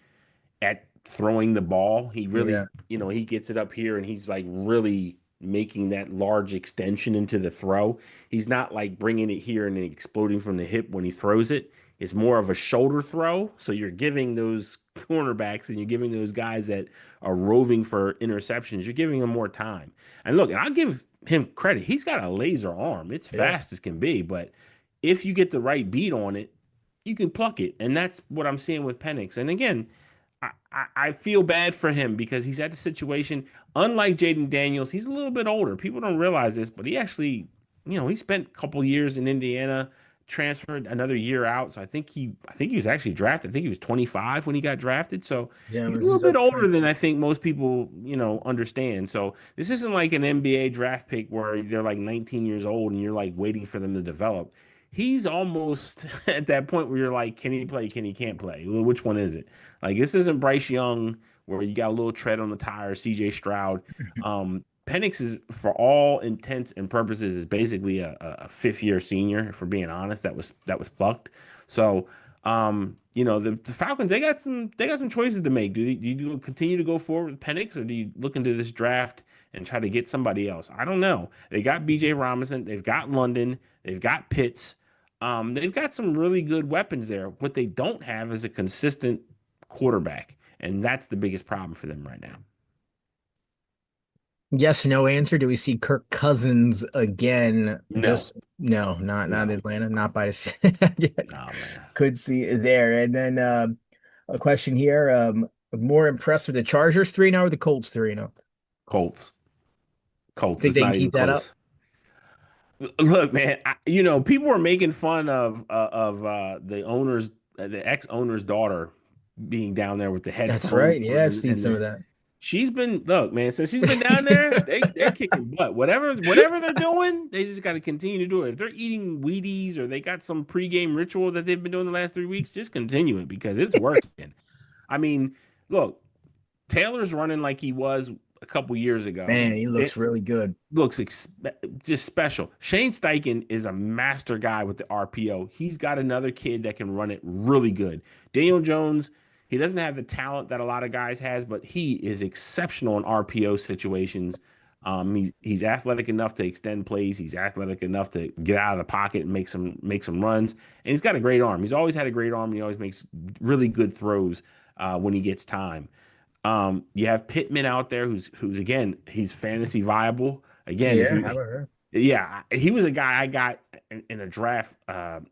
at throwing the ball. He really, he gets it up here and he's like really making that large extension into the throw. He's not like bringing it here and then exploding from the hip when he throws it. It's more of a shoulder throw. So you're giving those cornerbacks and you're giving those guys that are roving for interceptions, you're giving them more time. And look, and I'll give him credit. He's got a laser arm. It's fast as can be. But if you get the right beat on it, you can pluck it. And that's what I'm seeing with Penix. And again, I feel bad for him because he's at the situation. Unlike Jaden Daniels, he's a little bit older. People don't realize this, but he actually, he spent a couple years in Indiana, transferred another year out. So I think he was actually drafted. I think he was 25 when he got drafted. So Yeah, he's a little he's bit up older 20. than I think most people, understand. So this isn't like an NBA draft pick where they're like 19 years old and you're like waiting for them to develop. He's almost at that point where you're like, can he play? Can he can't play? Well, which one is it? Like this isn't Bryce Young where you got a little tread on the tire. C.J. Stroud, Penix is, for all intents and purposes, is basically a fifth year senior. If we're being honest, that was plucked. So, the Falcons they got some choices to make. Do you continue to go forward with Penix, or do you look into this draft and try to get somebody else? I don't know. They got B.J. Robinson, they've got London, they've got Pitts. They've got some really good weapons there. What they don't have is a consistent quarterback, and that's the biggest problem for them right now. Yes, no answer. Do we see Kirk Cousins again? No, Just no, not no, Atlanta, not by the no, man. could see it there. And then a question here. More impressed with the Chargers 3-0 or the Colts 3-0? Colts, Colts. Think It's they can not even keep that up? close. Look, man. People were making fun of the owner's, the ex owner's daughter being down there with the That's headphones right. Yeah, on, I've and seen and some of the, that. she's been look, man. Since she's been down there, they're kicking butt. Whatever they're doing, they just got to continue to do it. If they're eating Wheaties or they got some pregame ritual that they've been doing the last 3 weeks, just continue it because it's working. I mean, look, Taylor's running like he was a couple years ago. Man, he looks really good. Looks just special. Shane Steichen is a master guy with the RPO. He's got another kid that can run it really good. Daniel Jones, he doesn't have the talent that a lot of guys has, but he is exceptional in RPO situations. He's athletic enough to extend plays. He's athletic enough to get out of the pocket and make some runs. And he's got a great arm. He's always had a great arm. And he always makes really good throws when he gets time. You have Pittman out there who's again, he's fantasy viable. Again, if Yeah, you how about her? yeah, he was a guy I got in a draft.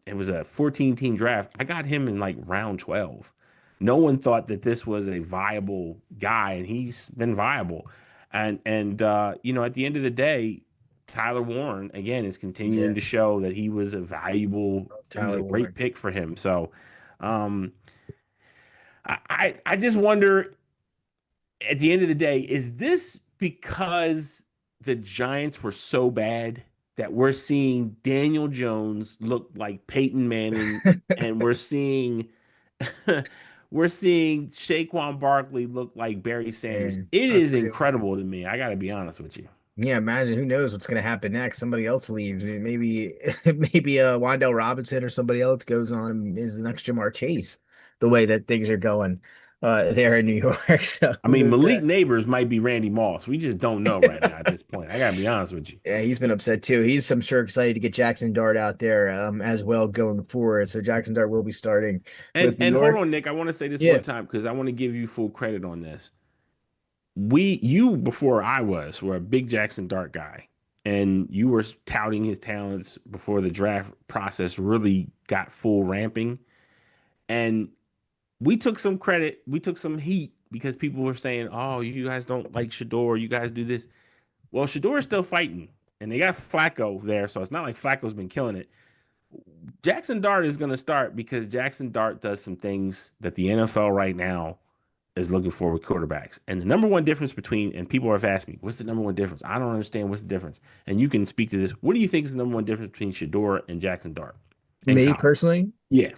It was a 14-team draft. I got him in like round 12. No one thought that this was a viable guy, and he's been viable. And at the end of the day, Tyler Warren again is Yeah, continuing to show that he was Tyler a great Warren. pick for him. So um I just wonder at the end of the day, is this because the Giants were so bad that we're seeing Daniel Jones look like Peyton Manning, and we're seeing we're seeing Saquon Barkley look like Barry Sanders? Man, It I'll is tell you what. incredible to me. I got to be honest with you. Yeah, imagine who knows what's going to happen next. Somebody else leaves. Maybe maybe Wandale Robinson or somebody else goes on and is the next Jamar Chase. The way that things are going there in New York. So I who mean, knows Malik that? Neighbors might be Randy Moss. We just don't know right now at this point. I got to be honest with you. Yeah, he's been upset too. I'm sure excited to get Jackson Dart out there as well going forward. So Jackson Dart will be starting And with New and hold York. on, Nick. I want to say this one Yeah, time because I want to give you full credit on this. You before I was were a big Jackson Dart guy, and you were touting his talents before the draft process really got full ramping. And we took some credit, we took some heat because people were saying, "Oh, you guys don't like Shador, you guys do this." Well, Shador is still fighting, and they got Flacco there, so it's not like Flacco's been killing it. Jackson Dart is going to start because Jackson Dart does some things that the NFL right now is looking for with quarterbacks. And the number one difference between, and people have asked me, what's the number one difference? I don't understand what's the difference. And you can speak to this. What do you think is the number one difference between Shador and Jackson Dart in me college? personally. Yeah.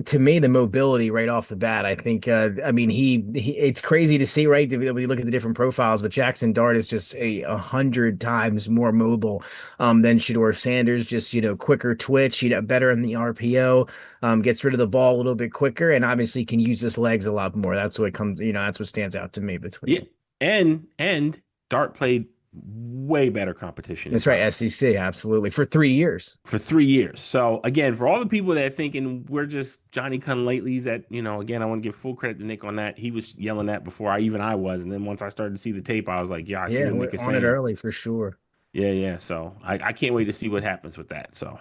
To me, the mobility right off the bat, I think, I mean, it's crazy to see, right? When you look at the different profiles, but Jackson Dart is just 100 times more mobile than Shador Sanders, just, quicker twitch, better in the RPO, gets rid of the ball a little bit quicker, and obviously can use his legs a lot more. That's what comes, that's what stands out to me between Yeah. them. And Dart played way better competition in That's right, college SEC, absolutely, for 3 years. for 3 years. So again, for all the people that are thinking we're just Johnny come latelys, that again, I want to give full credit to Nick on that. He was yelling that before I was, and then once I started to see the tape, I was like, yeah, I see Yeah, what Nick we're is on it saying. early for sure. Yeah, yeah. So I can't wait to see what happens with that. So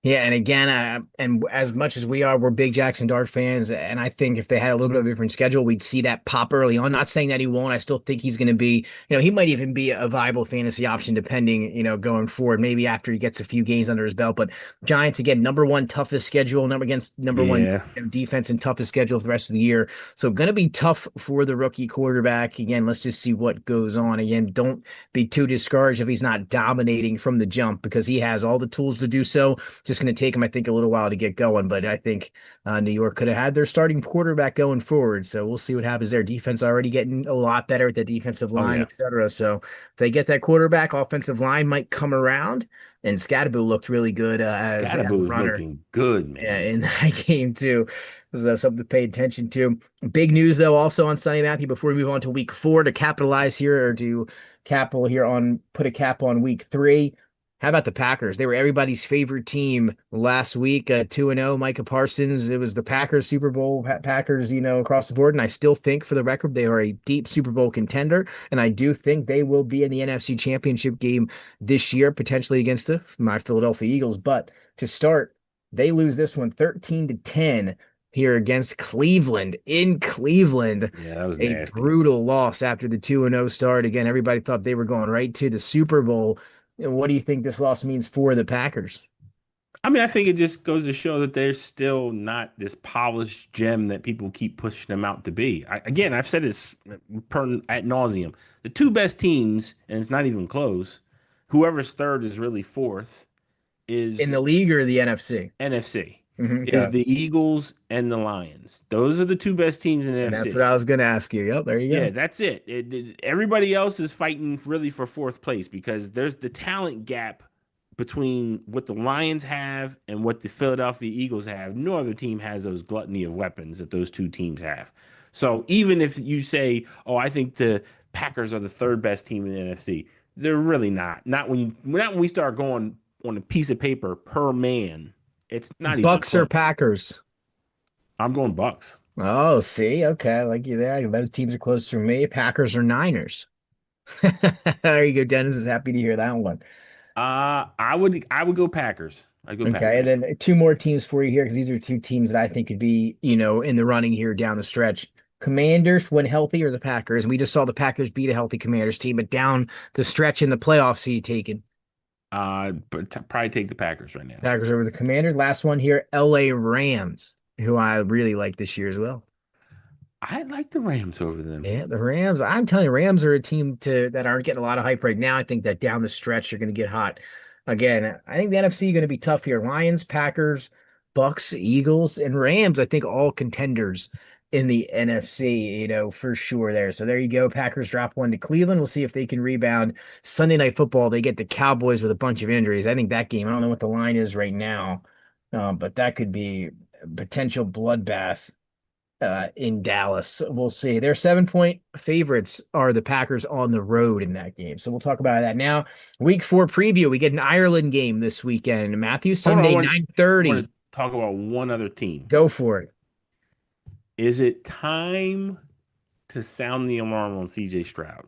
Yeah, and again, and as much as we're big Jackson Dart fans, and I think if they had a little bit of a different schedule, we'd see that pop early on. Not saying that he won't. I still think he's going to be, he might even be a viable fantasy option depending, going forward, maybe after he gets a few games under his belt. But Giants, again, number one toughest schedule, number against number one Yeah. defense and toughest schedule for the rest of the year. So going to be tough for the rookie quarterback. Again, let's just see what goes on. Again, don't be too discouraged if he's not dominating from the jump because he has all the tools to do so. Just going to take him, I think, a little while to get going. But I think New York could have had their starting quarterback going forward. So we'll see what happens there. Defense already getting a lot better at the defensive Oh line, yeah. et cetera. So if they get that quarterback, offensive line might come around. And Scadaboo looked really good as a Scadaboo is runner looking good, man. in that game, too. So something to pay attention to. Big news, though, also on Sunday, Matthew, before we move on to week 4 to capitalize here or to put a cap on week 3. How about the Packers? They were everybody's favorite team last week, 2-0, Micah Parsons. It was the Packers Super Bowl, Packers, across the board. And I still think, for the record, they are a deep Super Bowl contender. And I do think they will be in the NFC Championship game this year, potentially against my Philadelphia Eagles. But to start, they lose this one 13-10 here against Cleveland in Cleveland. Yeah, that was A nasty. brutal loss after the 2-0 start. Again, everybody thought they were going right to the Super Bowl. What do you think this loss means for the Packers? I mean, I think it just goes to show that they're still not this polished gem that people keep pushing them out to be. Again, I've said this ad nauseum. The two best teams, and it's not even close, whoever's third is really fourth, In the is league or the NFC? NFC, is Okay. the Eagles and the Lions. Those are the two best teams in the And that's what NFC. I was going to ask you. Yep, there you Yeah, go. that's it. Everybody else is fighting really for fourth place because there's the talent gap between what the Lions have and what the Philadelphia Eagles have. No other team has those gluttony of weapons that those two teams have. So even if you say, "Oh, I think the Packers are the third best team in the NFC," they're really not. Not when we start going on a piece of paper per man. It's not even Bucks or close. Packers? I'm going Bucks. Oh, see, okay, I like you there. Those teams are close to me. Packers or Niners? There you go. Dennis is happy to hear that one. I would go Packers. I go Okay, and Packers. then two more teams for you here because these are two teams that I think could be, in the running here down the stretch. Commanders, when healthy, or the Packers? And we just saw the Packers beat a healthy Commanders team, but down the stretch in the playoffs, he taken But probably take the Packers right now. Packers over the Commanders. Last one here, LA Rams, who I really like this year as well. I like the Rams over them. Yeah, the Rams. I'm telling you, Rams are a team that aren't getting a lot of hype right now. I think that down the stretch they're going to get hot again. I think the NFC is going to be tough here. Lions, Packers, Bucks, Eagles, and Rams. I think all contenders in the NFC. For sure there. So there you go. Packers drop one to Cleveland. We'll see if they can rebound. Sunday Night Football. They get the Cowboys with a bunch of injuries. I think that game. I don't know what the line is right now, but that could be a potential bloodbath in Dallas. We'll see. Their 7-point favorites are the Packers on the road in that game. So we'll talk about that now. Week 4 preview. We get an Ireland game this weekend. Matthew, Hold on, Sunday, I want 9:30. to talk about one other team. Go for it. Is it time to sound the alarm on CJ Stroud?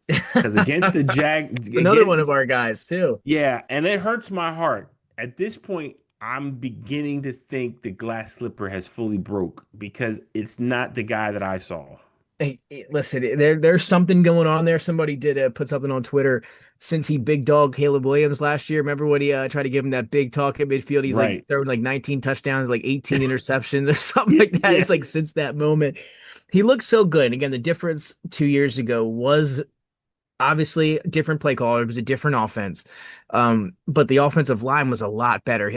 Because It's another one of our guys, too. yeah, and it hurts my heart. At this point, I'm beginning to think the glass slipper has fully broke because it's not the guy that I saw. Hey, listen, there's something going on there. Somebody did put something on Twitter since he big dog Caleb Williams last year. Remember when he tried to give him that big talk at midfield? He's like Right. throwing like 19 touchdowns, like 18 interceptions or something like that. Yeah. It's like since that moment, he looks so good. And again, the difference 2 years ago was obviously different play caller. It was a different offense. But the offensive line was a lot better.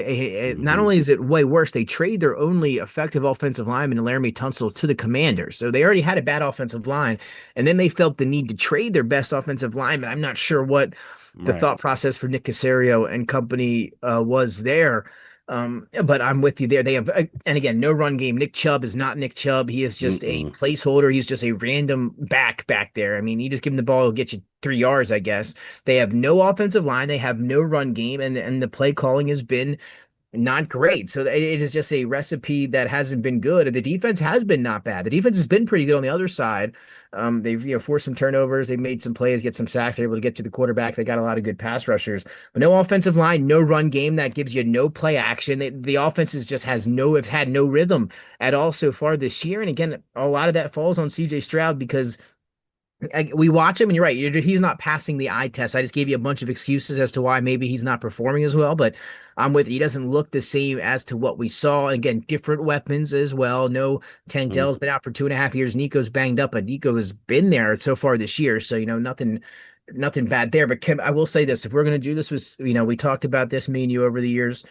Not Hmm. only is it way worse, they trade their only effective offensive lineman, Laramie Tunsil, to the Commanders. So they already had a bad offensive line, and then they felt the need to trade their best offensive lineman. I'm not sure what the Right. thought process for Nick Caserio and company was there. But I'm with you there. They have, and again, no run game. Nick Chubb is not Nick Chubb. He is just a Mm-mm. placeholder. He's just a random back there. I mean, you just give him the ball, he'll get you 3 yards, I guess. They have no offensive line. They have no run game, and the play calling has been not great. So it is just a recipe that hasn't been good. The defense has been not bad. The defense has been pretty good on the other side. They've forced some turnovers. They made some plays, get some sacks. They're able to get to the quarterback. They got a lot of good pass rushers, but no offensive line, no run game that gives you no play action. The offense is just have had no rhythm at all so far this year. And again, a lot of that falls on CJ Stroud because we watch him, and you're right. He's not passing the eye test. I just gave you a bunch of excuses as to why maybe he's not performing as well. But I'm with you. He doesn't look the same as to what we saw. And again, different weapons as well. No, Mm. Tank Dell's been out for 2.5 years. Nico's banged up, but Nico has been there so far this year. So nothing bad there. But Kim, I will say this: if we're going to do this, we talked about this, me and you, over the years.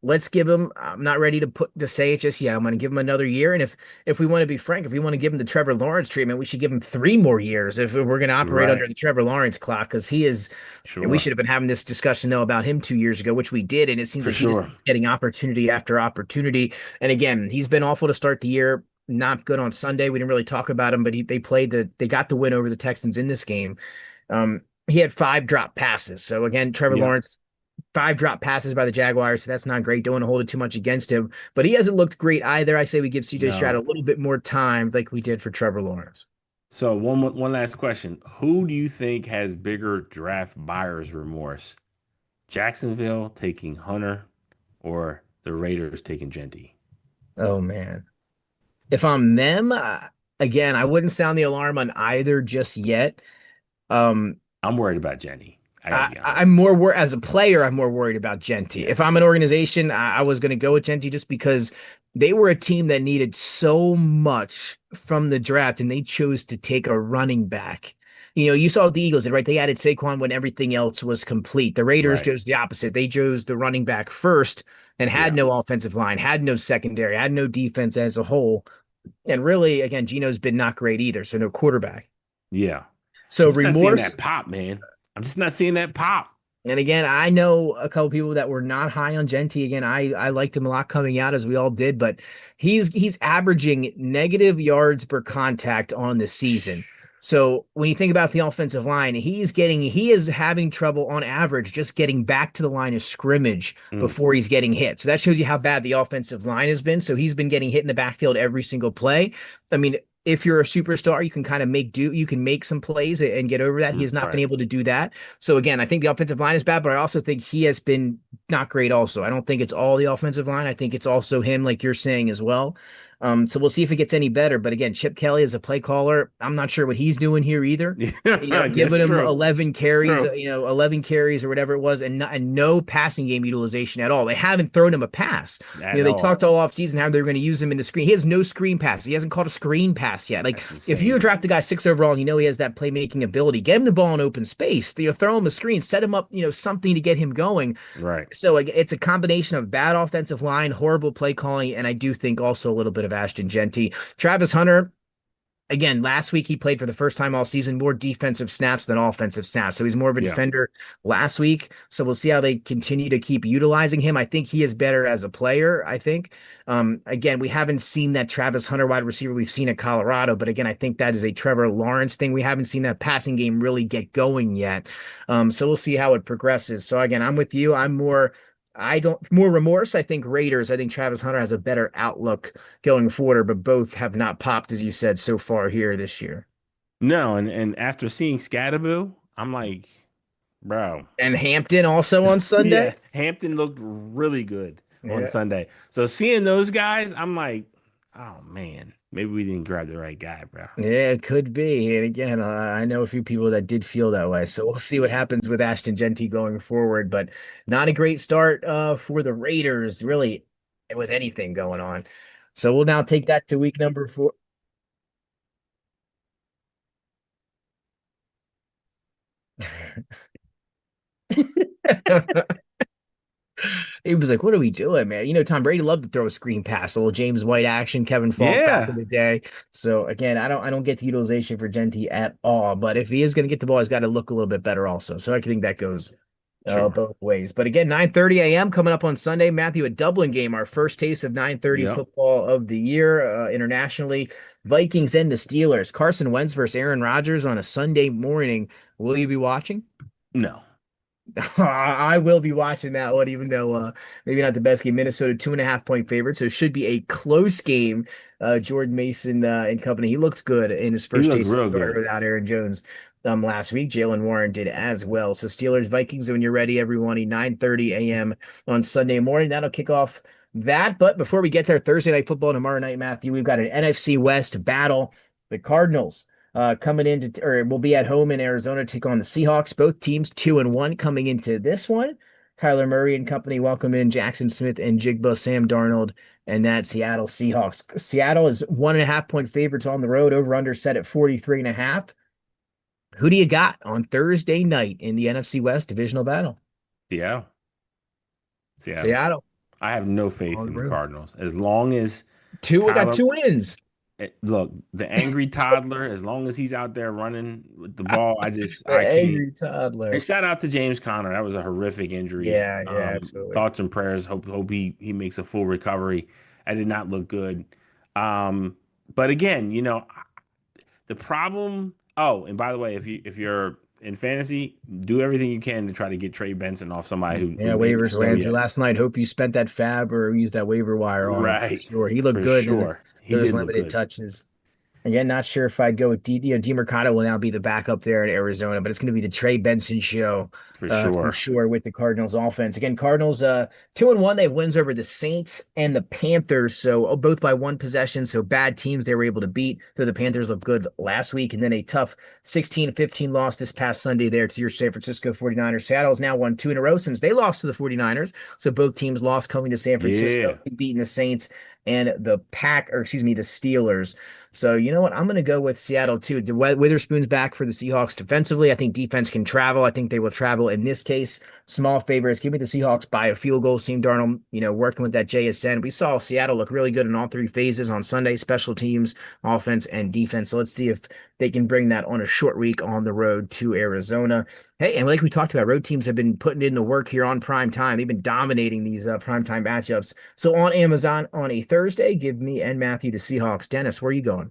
Let's give him. I'm not ready to say it just yet. I'm going to give him another year, and if we want to be frank, if we want to give him the Trevor Lawrence treatment, we should give him 3 more years if we're going to operate under Right. the Trevor Lawrence clock, because he is. And we Sure. should have been having this discussion though about him 2 years ago, which we did, and it seems For like he just sure. keeps getting opportunity after opportunity. And again, he's been awful to start the year. Not good on Sunday. We didn't really talk about him, but they got the win over the Texans in this game. He had 5 drop passes. So again, Trevor Yeah. Lawrence 5 drop passes by the Jaguars. So that's not great. Don't want to hold it too much against him, but he hasn't looked great either. I say we give CJ Stroud No. a little bit more time like we did for Trevor Lawrence. So one last question. Who do you think has bigger draft buyer's remorse? Jacksonville taking Hunter or the Raiders taking Genty? Oh man. If I'm them, again, I wouldn't sound the alarm on either just yet. Um, I'm worried about Genty. I gotta be I'm honest. more as a player, I'm more worried about Genti. If I'm an Yes. organization, I was going to go with Genti just because they were a team that needed so much from the draft, and they chose to take a running back. You saw what the Eagles did, right? They added Saquon when everything else was complete. The Raiders Right. chose the opposite. They chose the running back first and had Yeah. no offensive line, had no secondary, had no defense as a whole. And really, again, Gino's been not great either, so no quarterback. Yeah. I'm So just not seeing remorse. that pop, man. I'm just not seeing that pop. And again, I know a couple people that were not high on Genti. Again, I liked him a lot coming out, as we all did, but he's averaging negative yards per contact on the season. So when you think about the offensive line, he is having trouble on average just getting back to the line of scrimmage Mm, before he's getting hit. So that shows you how bad the offensive line has been. So he's been getting hit in the backfield every single play. I mean, if you're a superstar, you can kind of you can make some plays and get over that. He has not been right. able to do that. So again, I think the offensive line is bad, but I also think he has been not great also. I don't think it's all the offensive line. I think it's also him, like you're saying as well. So we'll see if it gets any better. But again, Chip Kelly is a play caller. I'm not sure what he's doing here either. Yeah, Giving that's him true. 11 It's carries, true. 11 carries or whatever it was, and no passing game utilization at all. They haven't thrown him a pass. At They talked all. all offseason how they're going to use him in the screen. He has no screen pass. He hasn't caught a screen pass yet. Like, That's if you insane. draft a guy 6 overall and he has that playmaking ability, get him the ball in open space. Throw him a screen, set him up, something to get him going. Right. So like, it's a combination of bad offensive line, horrible play calling, and I do think also a little bit of Ashton Genty. Travis Hunter, again, last week he played for the first time all season, more defensive snaps than offensive snaps. So he's more of a Yeah. defender last week. So we'll see how they continue to keep utilizing him. I think he is better as a player, I think. Again, we haven't seen that Travis Hunter wide receiver we've seen at Colorado, but again, I think that is a Trevor Lawrence thing. We haven't seen that passing game really get going yet. So we'll see how it progresses. So again, I'm with you. I don't more remorse. I think Raiders. I think Travis Hunter has a better outlook going forward, but both have not popped, as you said, so far here this year. No, and after seeing Scatterboo, I'm like, bro. And Hampton also on Sunday. Yeah, Hampton looked really good on Yeah. Sunday. So seeing those guys, I'm like, oh man, maybe we didn't grab the right guy, bro. Yeah, it could be. And again, I know a few people that did feel that way. So we'll see what Yeah, happens with Ashton Genty going forward. But not a great start for the Raiders, really, with anything going on. So we'll now take that to week number 4. He was like, "What are we doing, man?" Tom Brady loved to throw a screen pass, a little James White action, Kevin Falk back in yeah, the day. So again, I don't get the utilization for Genty at all. But if he is going to get the ball, he's got to look a little bit better also. So I think that goes sure. both ways. But again, 9:30 a.m. coming up on Sunday. Matthew, a Dublin game, our first taste of 9:30 Yep. football of the year internationally. Vikings and the Steelers. Carson Wentz versus Aaron Rodgers on a Sunday morning. Will you be watching? No, I will be watching that one, even though maybe not the best game. Minnesota 2.5 point favorite, so it should be a close game. Jordan Mason and company, he looked good in his He first looked taste of real start good. without Aaron Jones last week. Jalen Warren did as well. So Steelers Vikings, when you're ready, everyone, 9:30 a.m. on Sunday morning. That'll kick off that. But before we get there, Thursday night football tomorrow night, Matthew, we've got an NFC West battle. The Cardinals coming into or will be at home in Arizona to take on the Seahawks. Both teams 2-1 coming into this one. Kyler Murray and company welcome in Jackson Smith and Jigba Sam Darnold and that Seattle Seahawks. Seattle is 1.5 point favorites on the road, over under set at 43.5. Who do you got on Thursday night in the NFC West divisional battle? Seattle. Seattle. Seattle I have no faith on the in the road. Cardinals. As long as Two, we got Kyler, 2 wins. look, the angry toddler, as long as he's out there running with the ball, The I can't. angry And toddler. shout out to James Conner. That was a horrific injury. Yeah, yeah, absolutely. Thoughts and prayers. Hope he makes a full recovery. I did not look good. But again, the problem. Oh, and by the way, if you're in fantasy, do everything you can to try to get Trey Benson off somebody who Yeah, may not waivers know ran through yet. last night. Hope you spent that fab or used that waiver wire on him for Right, sure. He looked for good in sure. He those did look limited good touches. Again, not sure if I'd go with DeMarcado will now be the backup there in Arizona, but it's going to be the Trey Benson show for for sure. sure with the Cardinals offense. Again, Cardinals 2-1. They have wins over the Saints and the Panthers, so both by one possession. So bad teams they were able to beat. Though the Panthers looked good last week, and then a tough 16-15 loss this past Sunday there to your San Francisco 49ers. Seattle has now won two in a row since they lost to the 49ers. So both teams lost coming to San Francisco, Yeah. beating the Saints and the the Steelers. So you know what? I'm going to go with Seattle too. The Witherspoon's back for the Seahawks defensively. I think defense can travel. I think they will travel in this case. Small favorites. Give me the Seahawks by a field goal. Seem Darnold, working with that JSN. We saw Seattle look really good in all three phases on Sunday: special teams, offense, and defense. So let's see if they can bring that on a short week on the road to Arizona. Hey, and like we talked about, road teams have been putting in the work here on prime time. They've been dominating these prime time matchups. So on Amazon on a Thursday, give me and Matthew the Seahawks. Dennis, where are you going?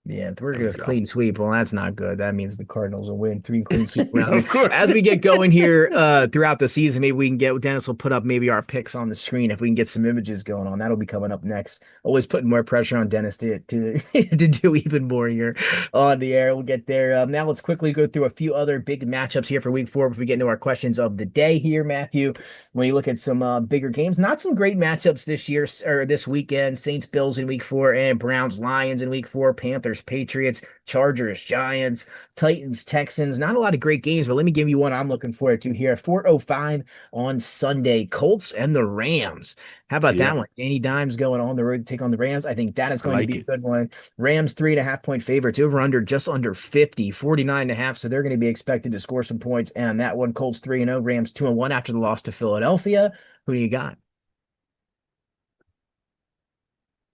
Yeah, we're There going we to go. clean sweep. Well, that's not good. That means the Cardinals will win three clean sweep rounds. Of course. As we get going here throughout the season, maybe we can get Dennis will put up maybe our picks on the screen if we can get some images going on. That'll be coming up next. Always putting more pressure on Dennis to to do even more here on the air. We'll get there. Now let's quickly go through a few other big matchups here for week 4 before we get into our questions of the day here, Matthew. When you look at some bigger games, not some great matchups this year or this weekend. Saints Bills in week 4 and Browns Lions in week 4. Panthers Patriots. Chargers, Giants, Titans, Texans. Not a lot of great games, but let me give you one I'm looking forward to here. 4:05 on Sunday. Colts and the Rams. How about that Yep. one? Danny Dimes going on the road to take on the Rams. I think that is I going to like be a it. good one. Rams 3.5 point favorites over under just under 50, 49.5. So they're going to be expected to score some points. And that one, Colts 3-0, Rams 2-1 after the loss to Philadelphia. Who do you got?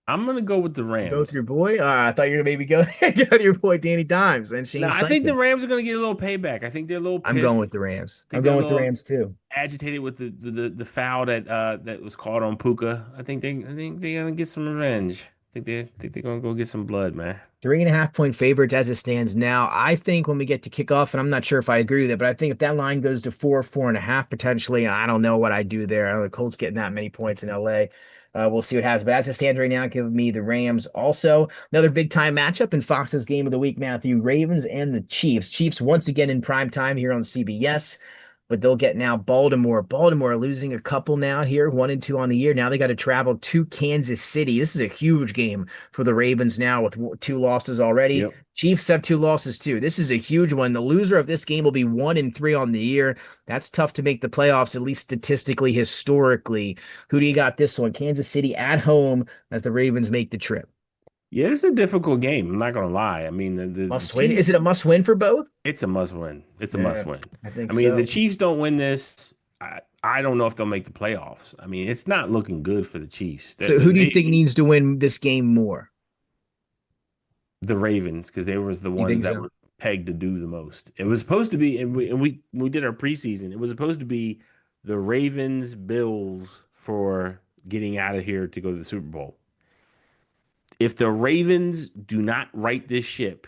I'm gonna go with the Go with your Rams. boy. I thought you were gonna maybe go, go with your boy Danny Dimes and Shane Now, I think the Steichen. Rams are gonna get a little payback. I think they're a little I'm going with pissed. the Rams. I I'm think they're a going with the little Rams too. agitated with the foul that was called on Puka. I think they're gonna get some revenge. I think they're gonna go get some blood, man. 3.5 point favorites as it stands now. I think when we get to kickoff, and I'm not sure if I agree with it, but I think if that line goes to 4.5 potentially, I don't know what I do there. I know the Colts getting that many points in LA. We'll see what happens. But as it stands right now, give me the Rams. Also, another big time matchup in Fox's game of the week, Matthew. Ravens and the Chiefs. Chiefs once again in prime time here on CBS. But they'll get now Baltimore. Baltimore losing a couple now here, 1-2 on the year. Now they got to travel to Kansas City. This is a huge game for the Ravens now with two losses already. Yep. Chiefs have two losses too. This is a huge one. The loser of this game will be 1-3 on the year. That's tough to make the playoffs, at least statistically, historically. Who do you got this one? Kansas City at home as the Ravens make the trip. Yeah, it's a difficult game. I'm not gonna lie. I mean, the Must win. Is Chiefs, it a must win for both? it's a must win. It's a Yeah, must win. I think I mean, if the so. Chiefs don't win this, I don't know if they'll make the playoffs. I mean, it's not looking good for the Chiefs. So who do you think needs to win this game more? The Ravens, because they was the You ones think that so? were pegged to do the most. It was supposed to be, and we did our preseason. It was supposed to be the Ravens Bills for getting out of here to go to the Super Bowl. If the Ravens do not right this ship,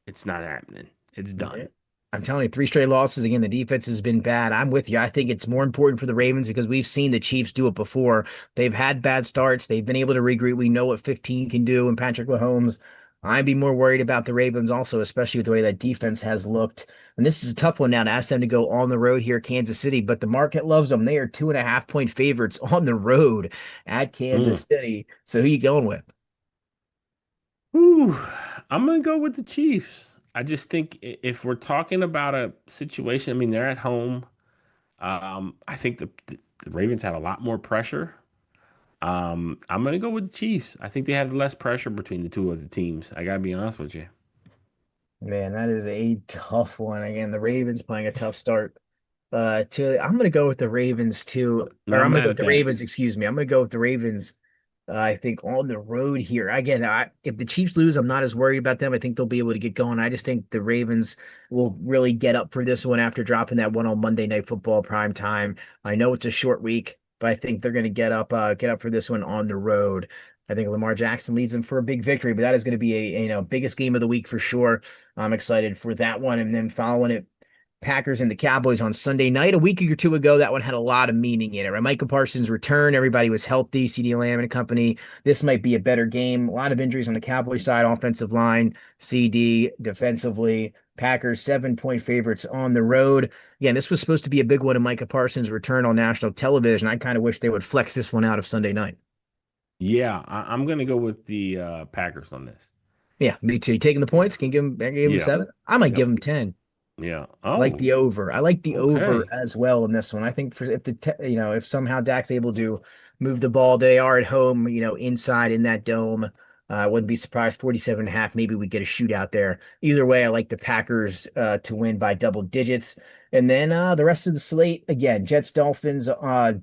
It's not happening. It's Yeah. done. I'm telling you, 3 straight losses. Again, the defense has been bad. I'm with you. I think it's more important for the Ravens because we've seen the Chiefs do it before. They've had bad starts. They've been able to regroup. We know what 15 can do and Patrick Mahomes. I'd be more worried about the Ravens also, especially with the way that defense has looked. And this is a tough one now to ask them to go on the road here, Kansas City, but the market loves them. They are 2.5 point favorites on the road at Mm. Kansas City. So who you going with? Whew. I'm gonna go with the Chiefs. I just think if we're talking about a situation, I mean, they're at home. I think the Ravens have a lot more pressure. I'm gonna go with the Chiefs. I think they have less pressure between the two of the teams. I gotta be honest with you. Man, that is a tough one. Again, the Ravens playing a tough start. I'm gonna go with the Ravens too, or Not I'm gonna go mad with at the that. Ravens. Excuse me. I'm gonna go with the Ravens. I think on the road here. Again, if the Chiefs lose, I'm not as worried about them. I think they'll be able to get going. I just think the Ravens will really get up for this one after dropping that one on Monday Night Football prime time. I know it's a short week, but I think they're going to get up for this one on the road. I think Lamar Jackson leads them for a big victory, but that is going to be biggest game of the week for sure. I'm excited for that one, and then following it, Packers and the Cowboys on Sunday night. A week or two ago, that one had a lot of meaning in it, right? Micah Parsons returned. Everybody was healthy. CD Lamb and company. This might be a better game. A lot of injuries on the Cowboys side, offensive line, CD, defensively. Packers 7 point favorites on the road. Again, this was supposed to be a big one in Micah Parsons' return on national television. I kind of wish they would flex this one out of Sunday night. Yeah, I'm gonna go with the Packers on this. Yeah, me too. Taking the Yeah. points, can give him Yeah. 7. I might give Yep. him 10. Yeah. Like Oh, the over. I like the over okay. as well in this one. I think for if if somehow Dak's able to move the ball, they are at home, inside in that dome. I wouldn't be surprised 47.5. Maybe we get a shootout there. Either way, I like the Packers to win by double digits. And then the rest of the slate again, Jets Dolphins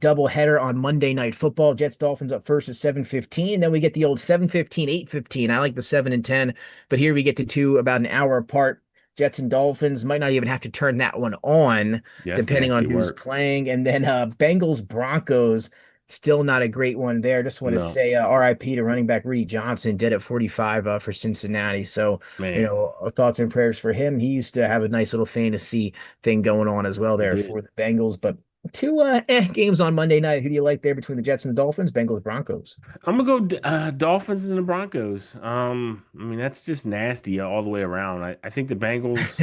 double header on Monday Night Football. Jets Dolphins up first at 7:15. Then we get the old 7:15, 8:15. I like the 7 and 10, but here we get the two about an hour apart. Jets and Dolphins might not even have to turn that one on, Yeah, that's depending on nasty who's work. playing. And then Bengals Broncos, still not a great one there. Just want to No, say RIP to running back Rudy Johnson, dead at 45 for Cincinnati. So, man, thoughts and prayers for him. He used to have a nice little fantasy thing going on as well he there did. for the Bengals. But two games on Monday night. Who do you like there between the Jets and the Dolphins? Bengals Broncos. I'm gonna go Dolphins and the Broncos. I mean that's just nasty all the way around. I think the Bengals,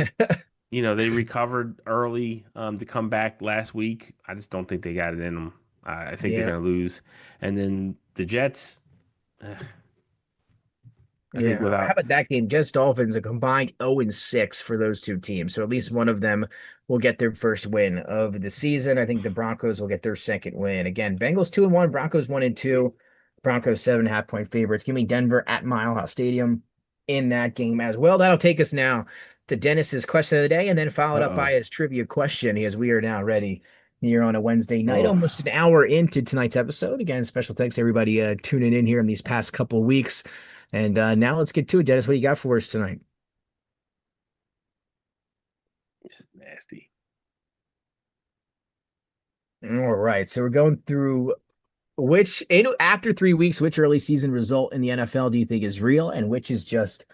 they recovered early to come back last week. I just don't think they got it in them. I think they're Yeah. gonna lose. And then the Jets, eh, I think Yeah. How without about that game? Jets Dolphins, a combined 0-6 for those two teams. So at least one of them will get their first win of the season. I think the Broncos will get their second win. Again, Bengals 2-1, Broncos 1-2. Broncos 7.5 point favorites. Give me Denver at Mile High Stadium in that game as well. That'll take us now to Dennis's question of the day, and then followed up by uh-oh. his trivia question as we are now ready here on a Wednesday night, Oh, almost an hour into tonight's episode. Again, special thanks to everybody tuning in here in these past couple of weeks. And now let's get to it, Dennis. What do you got for us tonight? this is nasty. All right. So we're going through after 3 weeks, which early season result in the NFL do you think is real and which is just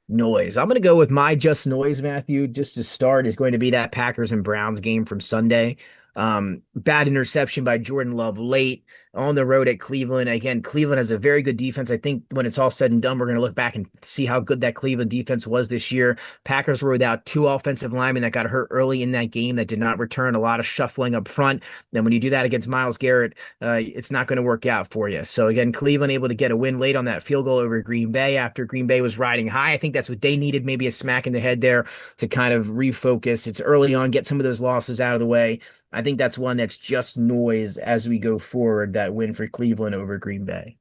noise? I'm going to go with my just noise, Matthew, just to start, is going to be that Packers and Browns game from Sunday. Bad interception by Jordan Love late on the road at Cleveland. Again, Cleveland has a very good defense. I think when it's all said and done, we're going to look back and see how good that Cleveland defense was this year. Packers were without two offensive linemen that got hurt early in that game that did not return, a lot of shuffling up front. Then when you do that against Myles Garrett, it's not going to work out for you. So again, Cleveland able to get a win late on that field goal over Green Bay after Green Bay was riding high. I think that's what they needed, maybe a smack in the head there to kind of refocus. It's early on, get some of those losses out of the way. I think that's one that's just noise as we go forward, that win for Cleveland over Green Bay.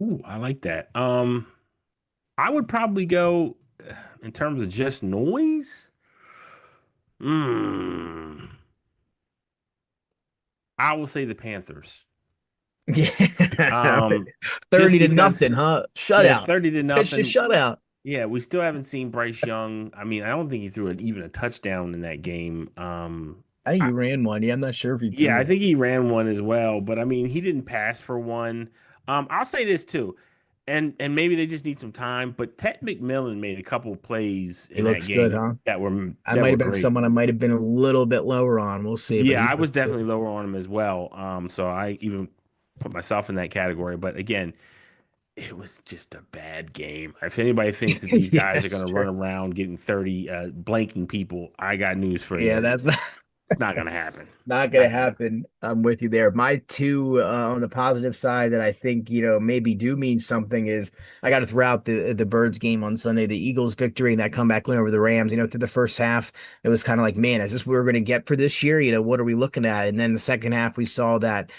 Ooh, I like that. I would probably go in terms of just noise. Hmm. I will say the Panthers. Yeah. Just 30 to because, nothing, huh? yeah, Shutout. 30 to Pitch to nothing. shutout. Yeah, we still haven't seen Bryce Young. I mean, I don't think he threw even a touchdown in that game. I think I, you ran one. Yeah, I'm not sure if he yeah, threw I one. think he ran one as well, but I mean, he didn't pass for one. I'll say this too. and maybe they just need some time. But Ted McMillan made a couple of plays He in that looks good, game huh? I that might were have been great. someone I might have been a little bit lower on. We'll see, but Yeah, he I was looks definitely good. lower on him as well. So I even put myself in that category. But again, it was just a bad game. If anybody thinks that these Yeah, guys are that's going to true. run around getting 30, blanking people, I got news for Yeah, you. that's It's not going to happen. not gonna Not going to happen. happen. I'm with you there. My two on the positive side that I think maybe do mean something is I got to throw out the Birds game on Sunday, the Eagles victory and that comeback win over the Rams. Through the first half, it was kind of like, man, is this what we're gonna get for this year? What are we looking at? And then the second half, we saw that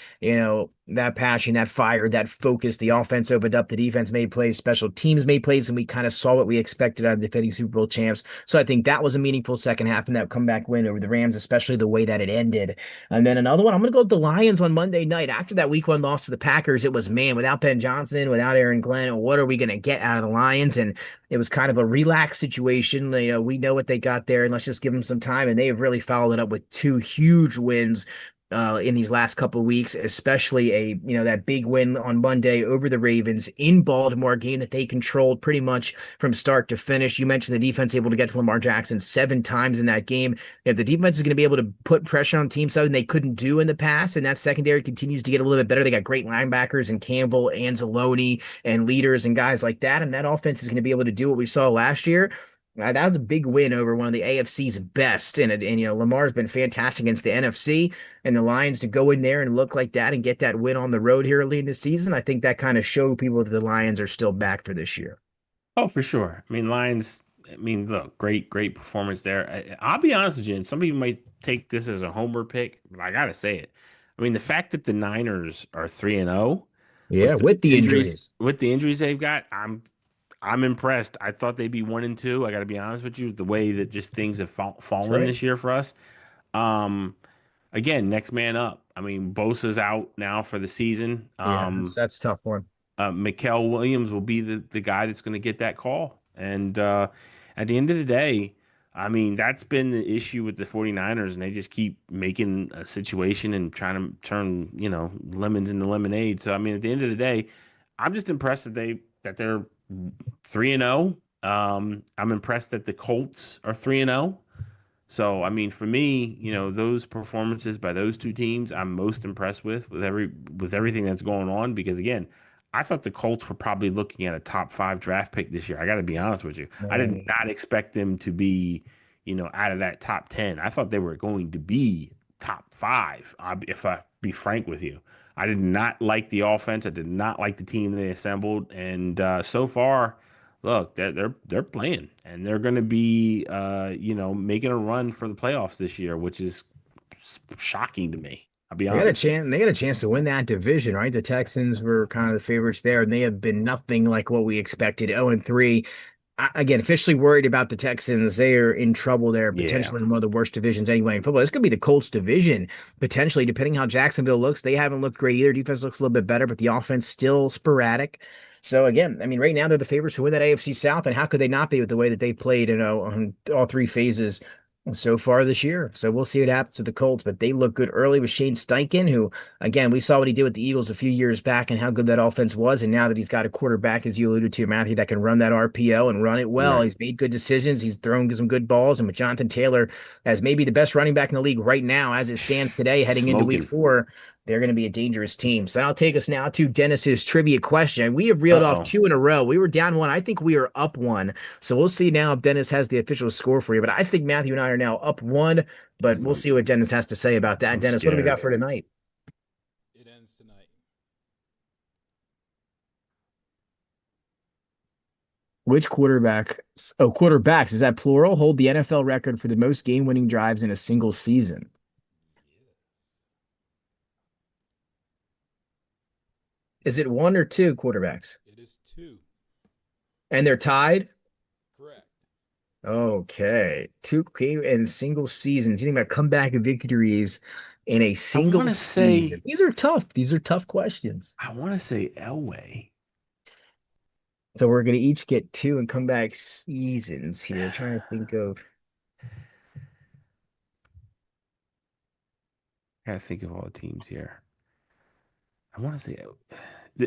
that passion, that fire, that focus. The offense opened up, the defense made plays, special teams made plays, and we kind of saw what we expected out of the defending Super Bowl champs. So I think that was a meaningful second half and that comeback win over the Rams, especially the way that it ended. And then another one, I'm going to go with the Lions on Monday night. After that week 1 loss to the Packers, it was, man, without Ben Johnson, without Aaron Glenn, what are we going to get out of the Lions? And it was kind of a relaxed situation. We know what they got there, and let's just give them some time. And they have really followed it up with two huge wins in these last couple of weeks, especially that big win on Monday over the Ravens in Baltimore, a game that they controlled pretty much from start to finish. You mentioned the defense able to get to Lamar Jackson 7 times in that game. If the defense is going to be able to put pressure on teams, something they couldn't do in the past, and that secondary continues to get a little bit better. They got great linebackers and Campbell, Anzalone, and leaders and guys like that, and that offense is going to be able to do what we saw last year. That was a big win over one of the AFC's best, and Lamar's been fantastic against the NFC, and the Lions to go in there and look like that and get that win on the road here early in the season. I think that kind of showed people that the Lions are still back for this year. Oh, for sure. I mean, Lions. I mean, look, great performance there. I'll be honest with you, and some people might take this as a homer pick, but I gotta say it. I mean, the fact that the Niners are 3-0 Yeah, with the injuries, injuries. with the injuries they've got, I'm impressed. I thought they'd be 1-2. I got to be honest with you, the way that just things have That's fallen right. this year for us. Um, Again, next man up. I mean, Bosa's out now for the season. Yeah, that's a tough one. Mikael Williams will be the guy that's going to get that call. And at the end of the day, I mean, that's been the issue with the 49ers, and they just keep making a situation and trying to turn, lemons into lemonade. So I mean, at the end of the day, I'm just impressed that they're 3-0. I'm impressed that the Colts are 3-0. So, I mean, for me, those performances by those two teams, I'm most impressed with everything that's going on. Because again, I thought the Colts were probably looking at a top 5 draft pick this year. I got to be honest with you. I did not expect them to be, out of that top 10. I thought they were going to be top 5. If I be frank with you, I did not like the offense. I did not like the team they assembled, and so far. Look, they're playing, and they're going to be, making a run for the playoffs this year, which is shocking to me. I'll be They got a honest. chance. They got a chance to win that division, right? The Texans were kind of the favorites there, and they have been nothing like what we expected. 0-3. Again, officially worried about the Texans. They are in trouble there, Yeah, potentially in one of the worst divisions anyway in football. This could be the Colts division, potentially, depending how Jacksonville looks. They haven't looked great either. Defense looks a little bit better, but the offense still sporadic. So again, I mean, right now they're the favorites to win that AFC South, and how could they not be with the way that they played, on all three phases so far this year? So we'll see what happens to the Colts, but they look good early with Shane Steichen, who, again, we saw what he did with the Eagles a few years back and how good that offense was. And now that he's got a quarterback, as you alluded to, Matthew, that can run that RPO and run it well, right. he's made good decisions. He's thrown some good balls. And with Jonathan Taylor as maybe the best running back in the league right now, as it stands today, heading into week Smoking. 4, they're going to be a dangerous team. So I'll take us now to Dennis's trivia question. We have reeled off Uh-oh. 2 in a row. We were down 1. I think we are up 1. So we'll see now if Dennis has the official score for you. But I think Matthew and I are now up 1. But we'll I'm, see what Dennis has to say about that. I'm Dennis, what do we got scared. for tonight? It ends tonight. Which quarterback? Oh, quarterbacks. Is that plural? Hold the NFL record for the most game-winning drives in a single season. Yes. Is it 1 or 2 quarterbacks? It is 2. And they're tied? Correct. Okay. 2 game in single seasons. You think about comeback victories in a I single want to season. say, These are tough. These are tough questions. I want to say Elway. So we're going to each get 2 and comeback seasons here. Trying to think of. I gotta think of all the teams here. I want to say,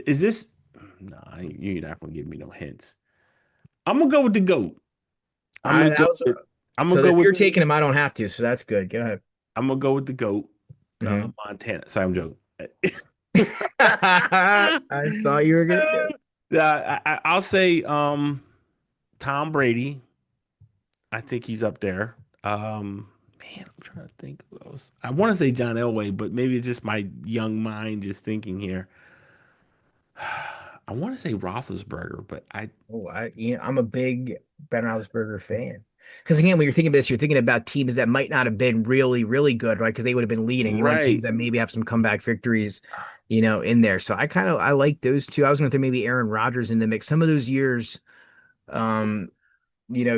is this Nah, you're not gonna give me no hints. I'm gonna go with the goat. I'm I gonna go. that was With, I'm gonna so go if with. you're taking him, I don't have to, so that's good. Go ahead. I'm gonna go with the goat. Hmm. Montana. Sorry, I'm joking. I thought you were gonna do it. Yeah, I'll say Tom Brady. I think he's up there. Man, I'm trying to think who else. I want to say John Elway, but maybe it's just my young mind just thinking here. I want to say Roethlisberger, but I Oh, I'm a big Ben Roethlisberger fan. Because again, when you're thinking of this, you're thinking about teams that might not have been really, really good, right? Because they would have been leading. You want teams right. that maybe have some comeback victories, in there. So I like those two. I was going to throw maybe Aaron Rodgers in the mix. Some of those years, um,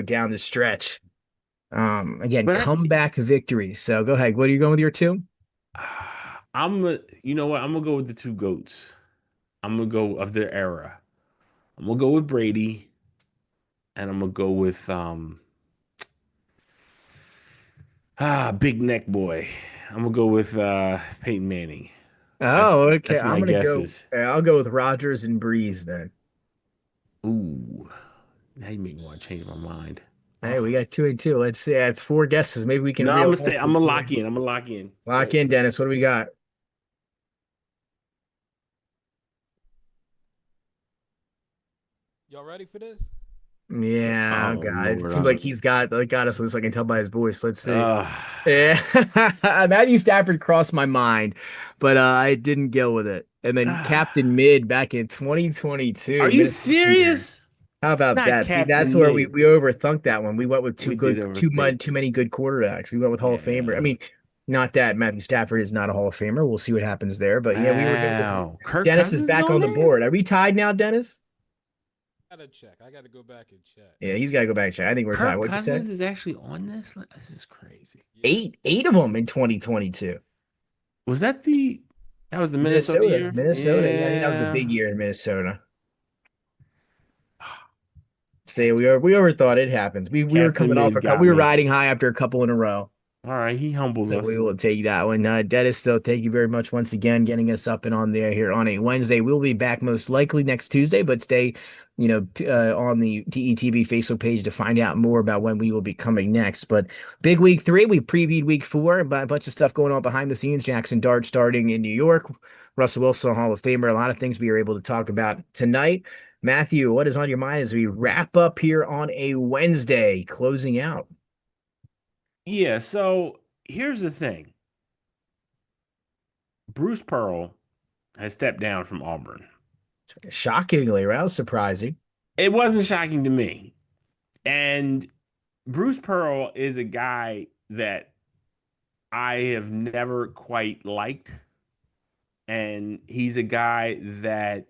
down the stretch. Again, But comeback victories. So go ahead. What are you going with your two? you know what? I'm gonna go with the two goats. I'm gonna go of their era. I'm gonna go with Brady, and I'm gonna go with big neck boy. I'm gonna go with Peyton Manning. That's Oh, okay. that's I'm my gonna go. guesses. I'll go with Rodgers and Breeze then. Ooh, now you make me want to change my mind. Hey, we Oh. got 2 and 2. Let's see. That's four guesses. Maybe we can No, I'm reel gonna off stay. I'm the gonna four. lock in. I'm gonna lock in. Lock in, Dennis. What do we got? Y'all ready for this? Yeah, oh Oh God. It Lord, seems like he's got us, so I can tell by his voice. Let's see. uh, Yeah. Matthew Stafford crossed my mind, but I didn't go with it. And then Captain Mid back in are 2022, you Minnesota Bears. serious? How about Not that? See, that's Captain where we Mid. we overthunk that one. We went with We did overthink. too many good quarterbacks. We went with Hall of Famer. I Yeah. mean, not that Matthew Stafford is not a Hall of Famer. We'll see what happens there. But yeah, we were good. Wow. Kirk Dennis is Cousins is back on on the there? board. Are we tied now, Dennis? Gotta check. I gotta go back and check. Yeah, he's got to go back and check. I think we're tied. Kirk What'd you say? Cousins is actually on this? This is crazy. Yeah. Eight of them in 2022. Was that was the Minnesota Minnesota, years? Minnesota. Yeah, I think that was a Yeah. big year in Minnesota. Say we overthought it happens. We were Captain coming off Mid a couple. got We were me. riding high after a couple in a row. All right, he humbled So we us. will take that one. Dennis, still, thank you very much once again, getting us up and on there here on a Wednesday. We'll be back most likely next Tuesday, but stay, on the DETV Facebook page to find out more about when we will be coming next. But big week 3, we previewed week 4, but a bunch of stuff going on behind the scenes. Jackson Dart starting in New York, Russell Wilson, Hall of Famer, a lot of things we are able to talk about tonight. Matthew, what is on your mind as we wrap up here on a Wednesday, closing out? Yeah, so here's the thing. Bruce Pearl has stepped down from Auburn. Shockingly, right? That was surprising. It wasn't shocking to me. And Bruce Pearl is a guy that I have never quite liked. And he's a guy that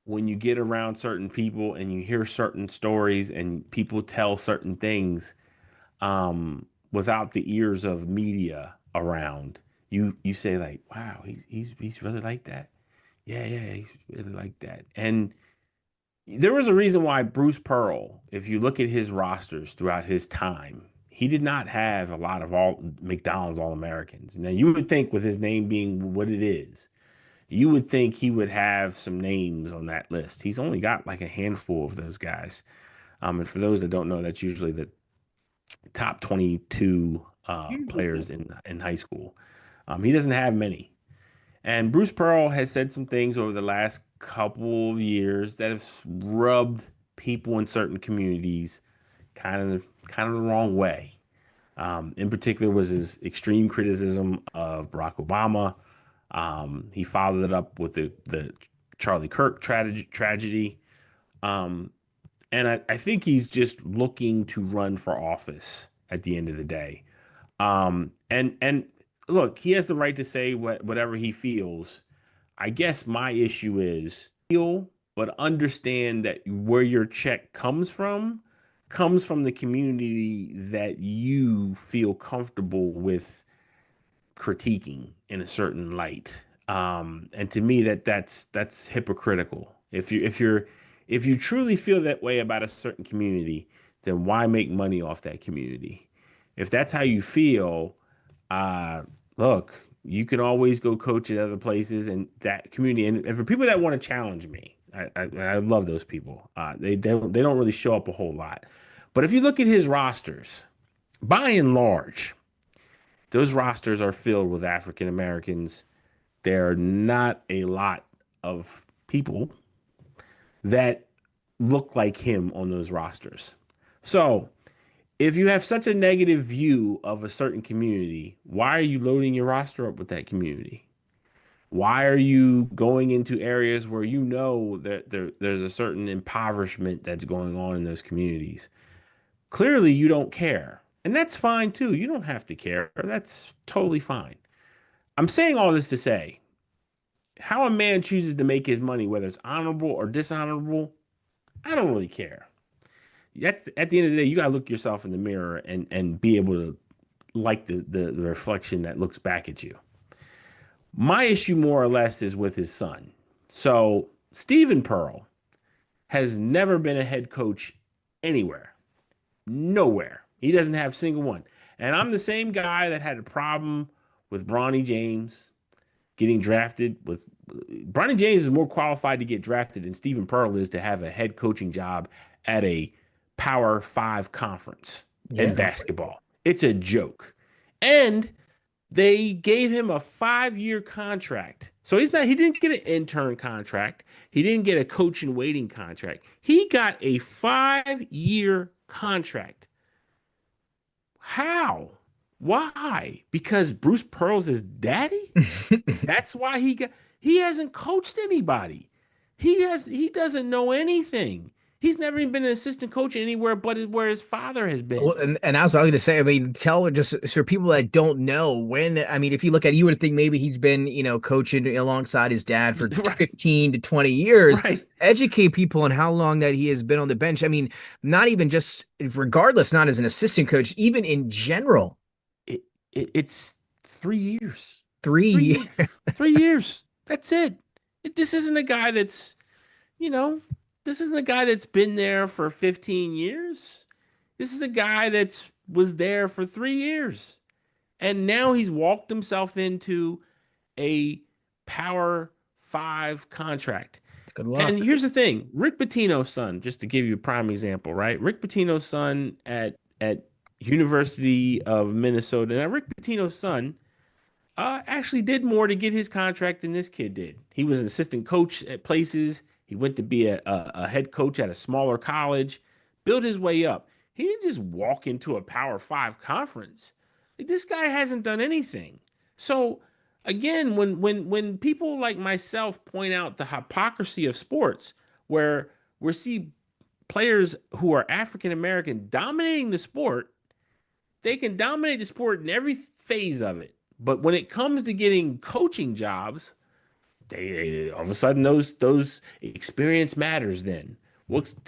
when you get around certain people and you hear certain stories and people tell certain things without the ears of media around, you say like, wow, he's really like that. Yeah, he's really like that. And there was a reason why Bruce Pearl, if you look at his rosters throughout his time, he did not have a lot of all McDonald's All-Americans. Now you would think with his name being what it is, you would think he would have some names on that list. He's only got like a handful of those guys. And for those that don't know, that's usually the top 22 players in high school. He doesn't have many. And Bruce Pearl has said some things over the last couple of years that have rubbed people in certain communities kind of the wrong way. In particular, was his extreme criticism of Barack Obama. He followed it up with the Charlie Kirk tragedy. Um, and I think he's just looking to run for office at the end of the day. And look, he has the right to say whatever he feels. I guess my issue is feel, but understand that where your check comes from the community that you feel comfortable with critiquing in a certain light. And to me, that's hypocritical. If you truly feel that way about a certain community, then why make money off that community? If that's how you feel, uh, look, you can always go coach at other places and that community. And for people that want to challenge me, I love those people. They don't really show up a whole lot. But if you look at his rosters, by and large, those rosters are filled with African Americans. There are not a lot of people that look like him on those rosters. So if you have such a negative view of a certain community, why are you loading your roster up with that community? Why are you going into areas where you know that there's a certain impoverishment that's going on in those communities? Clearly, you don't care. And that's fine too. You don't have to care. That's totally fine. I'm saying all this to say how a man chooses to make his money, whether it's honorable or dishonorable, I don't really care. At the end of the day, you got to look yourself in the mirror and be able to like the reflection that looks back at you. My issue, more or less, is with his son. So Stephen Pearl has never been a head coach anywhere. Nowhere. He doesn't have a single one. And I'm the same guy that had a problem with Bronny James getting drafted. Bronny James is more qualified to get drafted than Stephen Pearl is to have a head coaching job at a Power 5 conference in basketball. It's a joke. And they gave him a 5-year contract. So he didn't get an intern contract. He didn't get a coach in waiting contract. He got a 5-year contract. How? Why? Because Bruce Pearl's his daddy? That's why he hasn't coached anybody. He doesn't know anything. He's never even been an assistant coach anywhere but where his father has been. Well, and that's what I was going to say. I mean, tell just for people that don't know if you look at it, you would think maybe he's been, coaching alongside his dad for 15 to 20 years. Right. Educate people on how long that he has been on the bench. I mean, not even just regardless, not as an assistant coach, even in general. It's 3 years. 3 years. 3 years. That's it. This isn't a guy that's, this isn't a guy that's been there for 15 years. This is a guy that was there for 3 years. And now he's walked himself into a Power 5 contract. Good luck. And here's the thing. Rick Pitino's son, just to give you a prime example, right? Rick Pitino's son at University of Minnesota. Now, Rick Pitino's son actually did more to get his contract than this kid did. He was an assistant coach at places. He went to be a head coach at a smaller college, built his way up. He didn't just walk into a Power 5 conference. This guy hasn't done anything. So again, when people like myself point out the hypocrisy of sports, where we see players who are African American dominating the sport, they can dominate the sport in every phase of it. But when it comes to getting coaching jobs, they all of a sudden those experience matters. Then,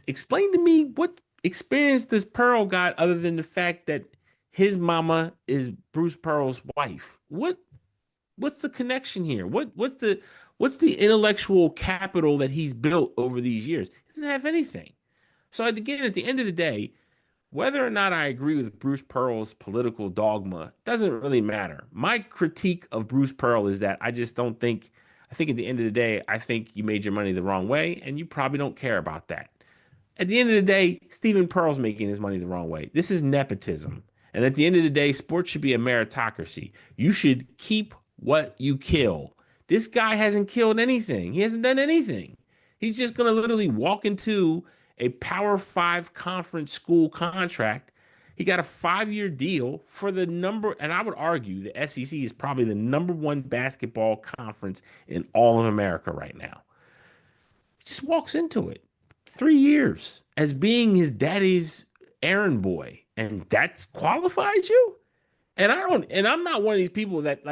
explain to me what experience does Pearl got other than the fact that his mama is Bruce Pearl's wife? What's the connection here? What's the intellectual capital that he's built over these years? He doesn't have anything. So again, at the end of the day, whether or not I agree with Bruce Pearl's political dogma doesn't really matter. My critique of Bruce Pearl is that I just don't think. I think at the end of the day, I think you made your money the wrong way, and you probably don't care about that. At the end of the day, Stephen Pearl's making his money the wrong way. This is nepotism. And at the end of the day, sports should be a meritocracy. You should keep what you kill. This guy hasn't killed anything. He hasn't done anything. He's just going to literally walk into a Power 5 conference school contract. He got a 5-year deal for the number, and I would argue the SEC is probably the number 1 basketball conference in all of America right now. He just walks into it. 3 years as being his daddy's errand boy, and that qualifies you? And I'm not one of these people that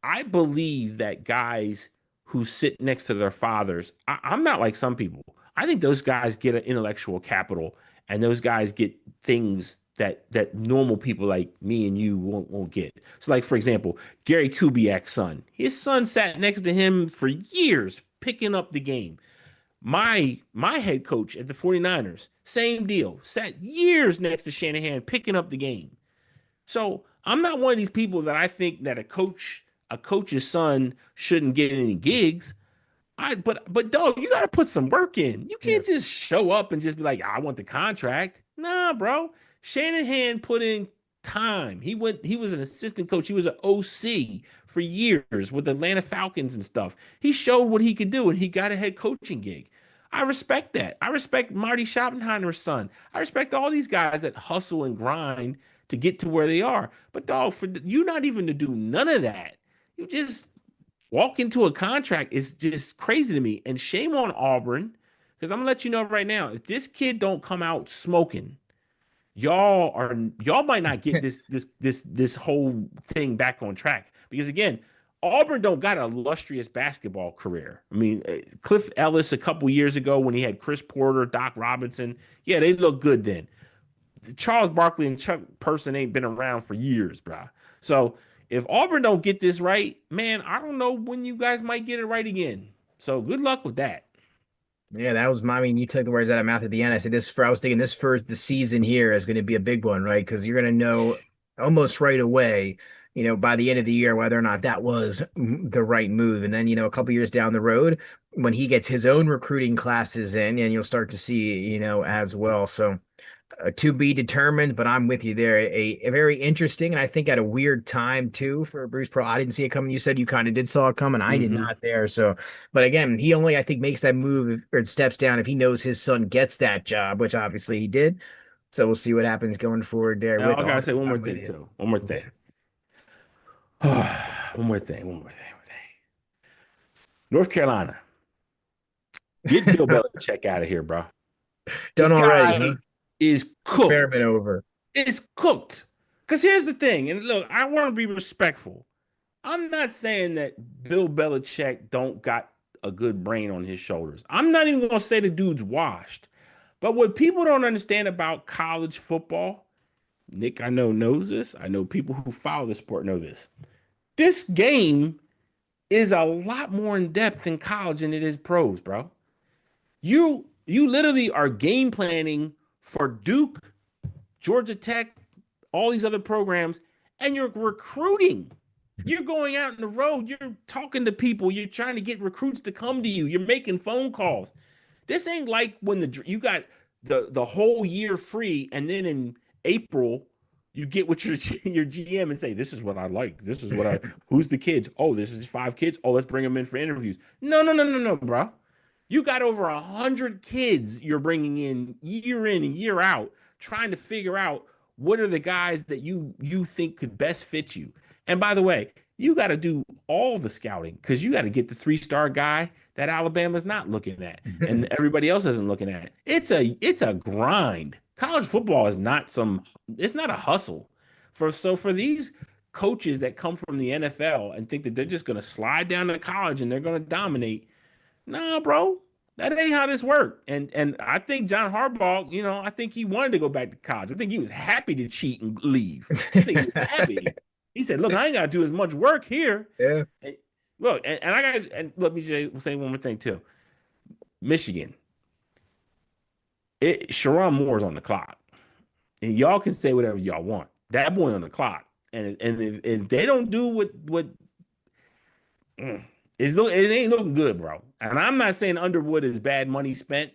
I believe that guys who sit next to their fathers, I'm not like some people. I think those guys get an intellectual capital, and those guys get things that normal people like me and you won't get. So, like, for example, Gary Kubiak's son. His son sat next to him for years picking up the game. My head coach at the 49ers, same deal. Sat years next to Shanahan picking up the game. So I'm not one of these people that I think that a coach's son shouldn't get any gigs. But dog, you gotta put some work in. You Yeah. can't just show up and just be like, I want the contract. Nah, bro. Shanahan put in time. He was an assistant coach. He was an OC for years with the Atlanta Falcons and stuff. He showed what he could do, and he got a head coaching gig. I respect that. I respect Marty Schottenheimer's son. I respect all these guys that hustle and grind to get to where they are. But dog, for you not even to do none of that, you just walk into a contract is just crazy to me. And shame on Auburn, because I'm gonna let you know right now, if this kid don't come out smoking, y'all might not get this whole thing back on track. Because again, Auburn don't got an illustrious basketball career. I mean, Cliff Ellis a couple years ago when he had Chris Porter, Doc Robinson, yeah, they looked good then. Charles Barkley and Chuck Person ain't been around for years, bro. So if Auburn don't get this right, man, I don't know when you guys might get it right again. So good luck with that. Yeah, that was I mean, you took the words out of my mouth at the end. I was thinking this first the season here is going to be a big one, right? Because you're going to know almost right away, by the end of the year whether or not that was the right move. And then, a couple years down the road, when he gets his own recruiting classes in, and you'll start to see, as well. So to be determined, but I'm with you there. A very interesting, and I think at a weird time too for Bruce Pearl. I didn't see it coming. You said you kind of did saw it coming. I did Mm-hmm. not there. So, but again, he only I think makes that move or steps down if he knows his son gets that job, which obviously he did. So we'll see what happens going forward there And with I gotta Auburn. say one more I'm with thing you. too. One more Yeah. thing. One more thing. North Carolina, get Bill Belichick out of here, bro. This Done already, huh? guy is Experiment cooked. over. It's cooked. Because here's the thing, and look, I want to be respectful. I'm not saying that Bill Belichick don't got a good brain on his shoulders. I'm not even gonna say the dude's washed. But what people don't understand about college football, Nick, I know knows this. I know people who follow the sport know this. This game is a lot more in depth in college than it is pros, bro. You literally are game planning for Duke, Georgia Tech, all these other programs, and you're recruiting. You're going out on the road, you're talking to people, you're trying to get recruits to come to you, you're making phone calls. This ain't like when you got the whole year free, and then in April you get with your GM and say, "This is what I like. This is what I. Who's the kids? Oh, this is 5 kids. Oh, let's bring them in for interviews." No, bro. You got over 100 kids you're bringing in and year out, trying to figure out what are the guys that you think could best fit you. And by the way, you got to do all the scouting because you got to get the 3-star guy that Alabama's not looking at and everybody else isn't looking at. It's a grind. College football is not it's not a hustle. For these coaches that come from the NFL and think that they're just going to slide down to college and they're going to dominate. Nah, bro. That ain't how this worked. And I think John Harbaugh, I think he wanted to go back to college. I think he was happy to cheat and leave. I think he was happy. He said, "Look, I ain't got to do as much work here." Yeah. And look, and I got, and let me say one more thing too. Michigan, Sharon Moore's on the clock, and y'all can say whatever y'all want. That boy on the clock, and if they don't do what it ain't looking good, bro. And I'm not saying Underwood is bad money spent,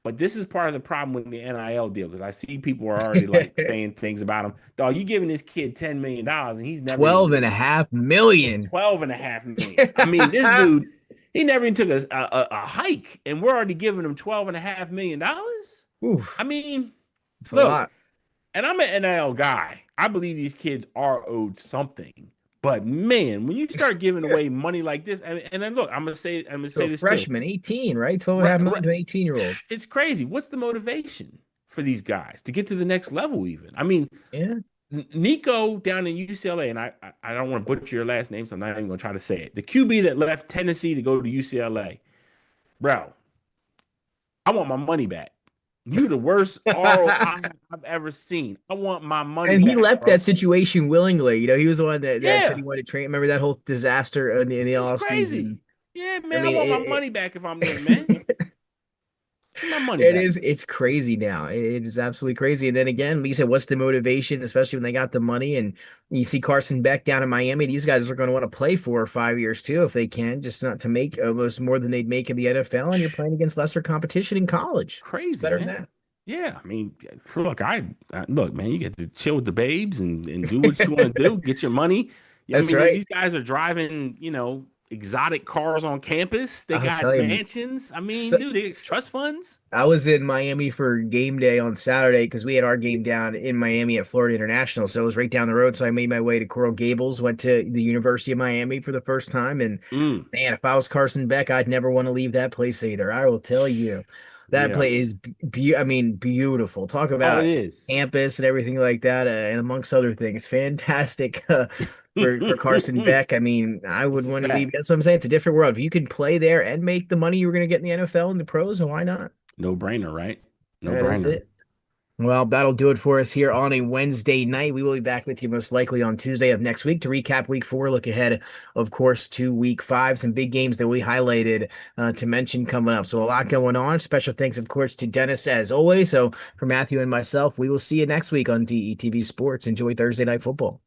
but this is part of the problem with the NIL deal because I see people are already like saying things about him. Dog, you giving this kid $10 million and he's never 12.5 million. 12.5 million. I mean, this dude, he never even took a hike, and we're already giving him $12.5 million. Oof, I mean, it's a look, lot. and I'm an NIL guy. I believe these kids are owed something. But man, when you start giving away money like this, and then look, I'm gonna say So this freshman, too. 18, right? 12.5 million to 18-year-old. It's crazy. What's the motivation for these guys to get to the next level? Even I mean, Yeah. Nico down in UCLA, and I don't want to butcher your last name, so I'm not even gonna try to say it. The QB that left Tennessee to go to UCLA, bro. I want my money back. You the worst ROI I've ever seen. I want my money And he back, left bro. that situation willingly. He was the one that said Yeah, he wanted to train. Remember that whole disaster in the it's off crazy. season? Yeah, I man, I mean, want my money back if I'm them, man. Get my money back. It's crazy now. It is absolutely crazy. And then again, like you said, what's the motivation, especially when they got the money and you see Carson Beck down in Miami? These guys are going to want to play 4 or 5 years too, if they can, just not to make almost more than they'd make in the NFL. And you're playing against lesser competition in college. It's Crazy, better than man. that. Yeah, I mean, look, look, man, you get to chill with the babes and do what you want to do, get your money. Yeah, I That's mean, right. these guys are driving, exotic cars on campus. They I'll got tell you. mansions. I mean, So, dude, they trust funds. I was in Miami for game day on Saturday because we had our game down in Miami at Florida International. So it was right down the road. So I made my way to Coral Gables, went to the University of Miami for the first time. And Mm, man, if I was Carson Beck, I'd never want to leave that place either. I will tell you. That yeah. place is I mean, beautiful. Talk Oh, it about is. campus and everything like that, and amongst other things. Fantastic for Carson It's Beck. I mean, I would a want to leave. fact. That's what I'm saying. It's a different world. If you can play there and make the money you were going to get in the NFL and the pros, why not? No brainer, right? No That is brainer. it. Well, that'll do it for us here on a Wednesday night. We will be back with you most likely on Tuesday of next week to recap week 4, look ahead, of course, to week 5, some big games that we highlighted to mention coming up. So a lot going on. Special thanks, of course, to Dennis as always. So for Matthew and myself, we will see you next week on DETV Sports. Enjoy Thursday Night Football.